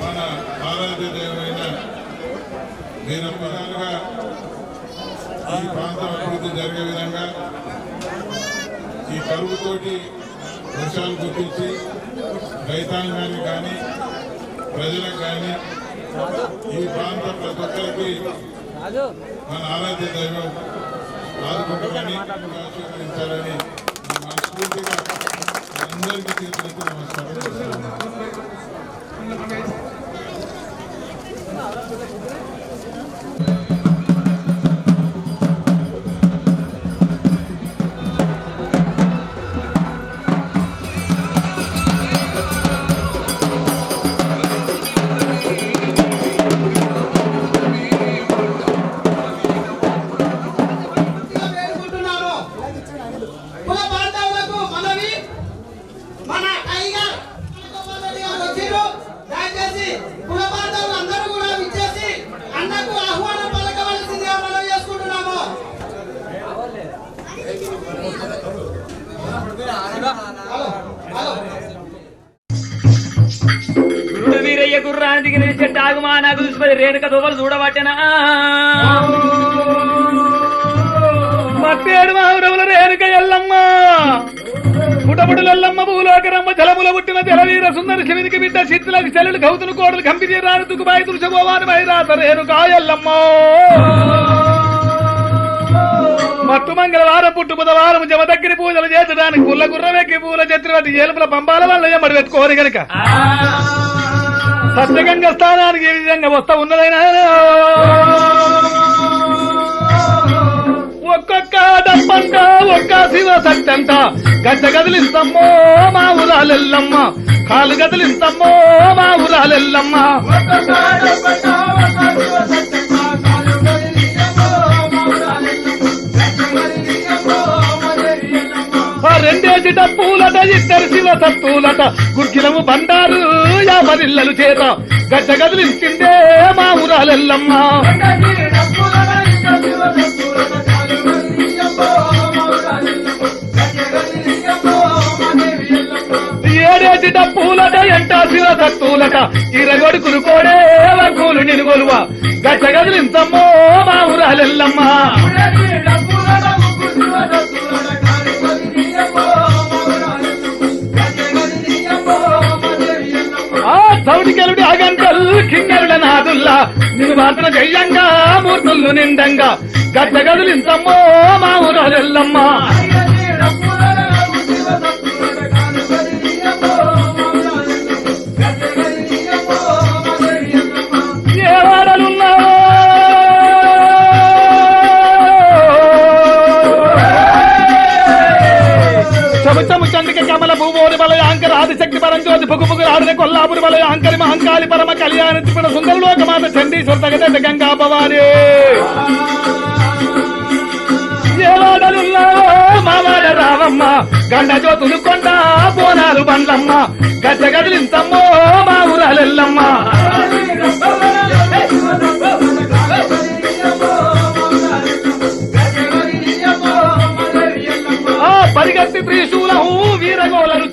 Speaker 10: మన ఆరాధ్య దైవమైన వీరప్పగా ఈ ప్రాంతం అభివృద్ధి జరిగే విధంగా ఈ కరువుతోటి వర్షాలు గుర్తించి రైతాంగానికి కానీ ప్రజలకు కానీ ఈ ప్రాంతం ప్రతి ఒక్కరికి మన ఆరాధ్య దైవం ఆదుకుంటామని ఆశీర్వదించాలని మనస్ఫూర్తిగా అందరికీ చేతులెత్తి నమస్కారం చేస్తున్నాను.
Speaker 8: గురుడు వీరయ్య గుర్రాన్ని దిగిన చెట్టాగుమా నాకు చూసిపోయి రేణుక దోవలు చూడబట్టెనా
Speaker 9: మట్టేడు మావురవుల రేణుక ఎల్లమ్మ పుటపుడులెల్లమ్మ భూలోకరమ్మ జలముల పుట్టిన జలవీర సుందరి శివునికి బిడ్డ చిత్తులకు చెల్లెలు గౌతులు కోడలు కంపిది రాను తుకుబాయి తులసగోవాని మైరాత రేణు కాయల్లమ్మ మట్టు మంగళవారం పుట్టు బుధవారం జమ దగ్గర పూజలు చేసడానికి పుల్ల గుర్రవెక్కి పూల చత్రవతి ఏలుపుల పంబాల వల్ల ఎమ్మడి పెట్టుకోరు గనక సత్యగంగ స్థానానికి ఏ విధంగా వస్తా ఉన్నదైనా ఒక్కొక్క డబ్బంట ఒక్క శివ సత్యంట గడ్డ గదిలిస్తామ్మో మా ఊరాలెల్లమ్మ కాలు గదిలిస్తామ్మో మా ఊరాలెల్లమ్మ రెండేసి డప్పులట ఇద్దరు శివ సత్తులట గుర్గిలము బండారు యాభరిల్లలు చేత గడ్డ గదిలించిందే మా ఊరాలెల్లమ్మ ఏడేసి డప్పులట ఎంట శివ సత్తులట ఇరగొడుకులు కోడే వంకులు నినుగొలువ గడ్డ గదిలించమ్మో మా ఊరాలెల్లమ్మ సౌడికెలుడి అగంటల్ కింగరుడ నాదుల్లా నిన్ను మాత్రం చెయ్యంగా మూర్తులు నిండంగా గడ్డ గదిలించమ్మో మా ఊరాలెల్లమ్మ ఏ వాడలున్నావో చము చండిక కమల భూమోని బలయ అంకర ఆదిశక్తి పరంజ్యోతి పుగుపుగు ఆడిన కొల్లాపురి బలయ అంకరి మహంకాళి పరమ కళ్యాణ త్రిపుర సుందర లోకమాత చండీశ్వర తగద గంగా భవాని ఏవాడలున్నావో మావాడ రావమ్మ గండ జ్యోతులు కొండ బోనాలు బండ్లమ్మ గడ్డ గదిలింతమ్మో మా ఊరాలెల్లమ్మ పరిగెత్తి త్రిశూలము వీరగోళలు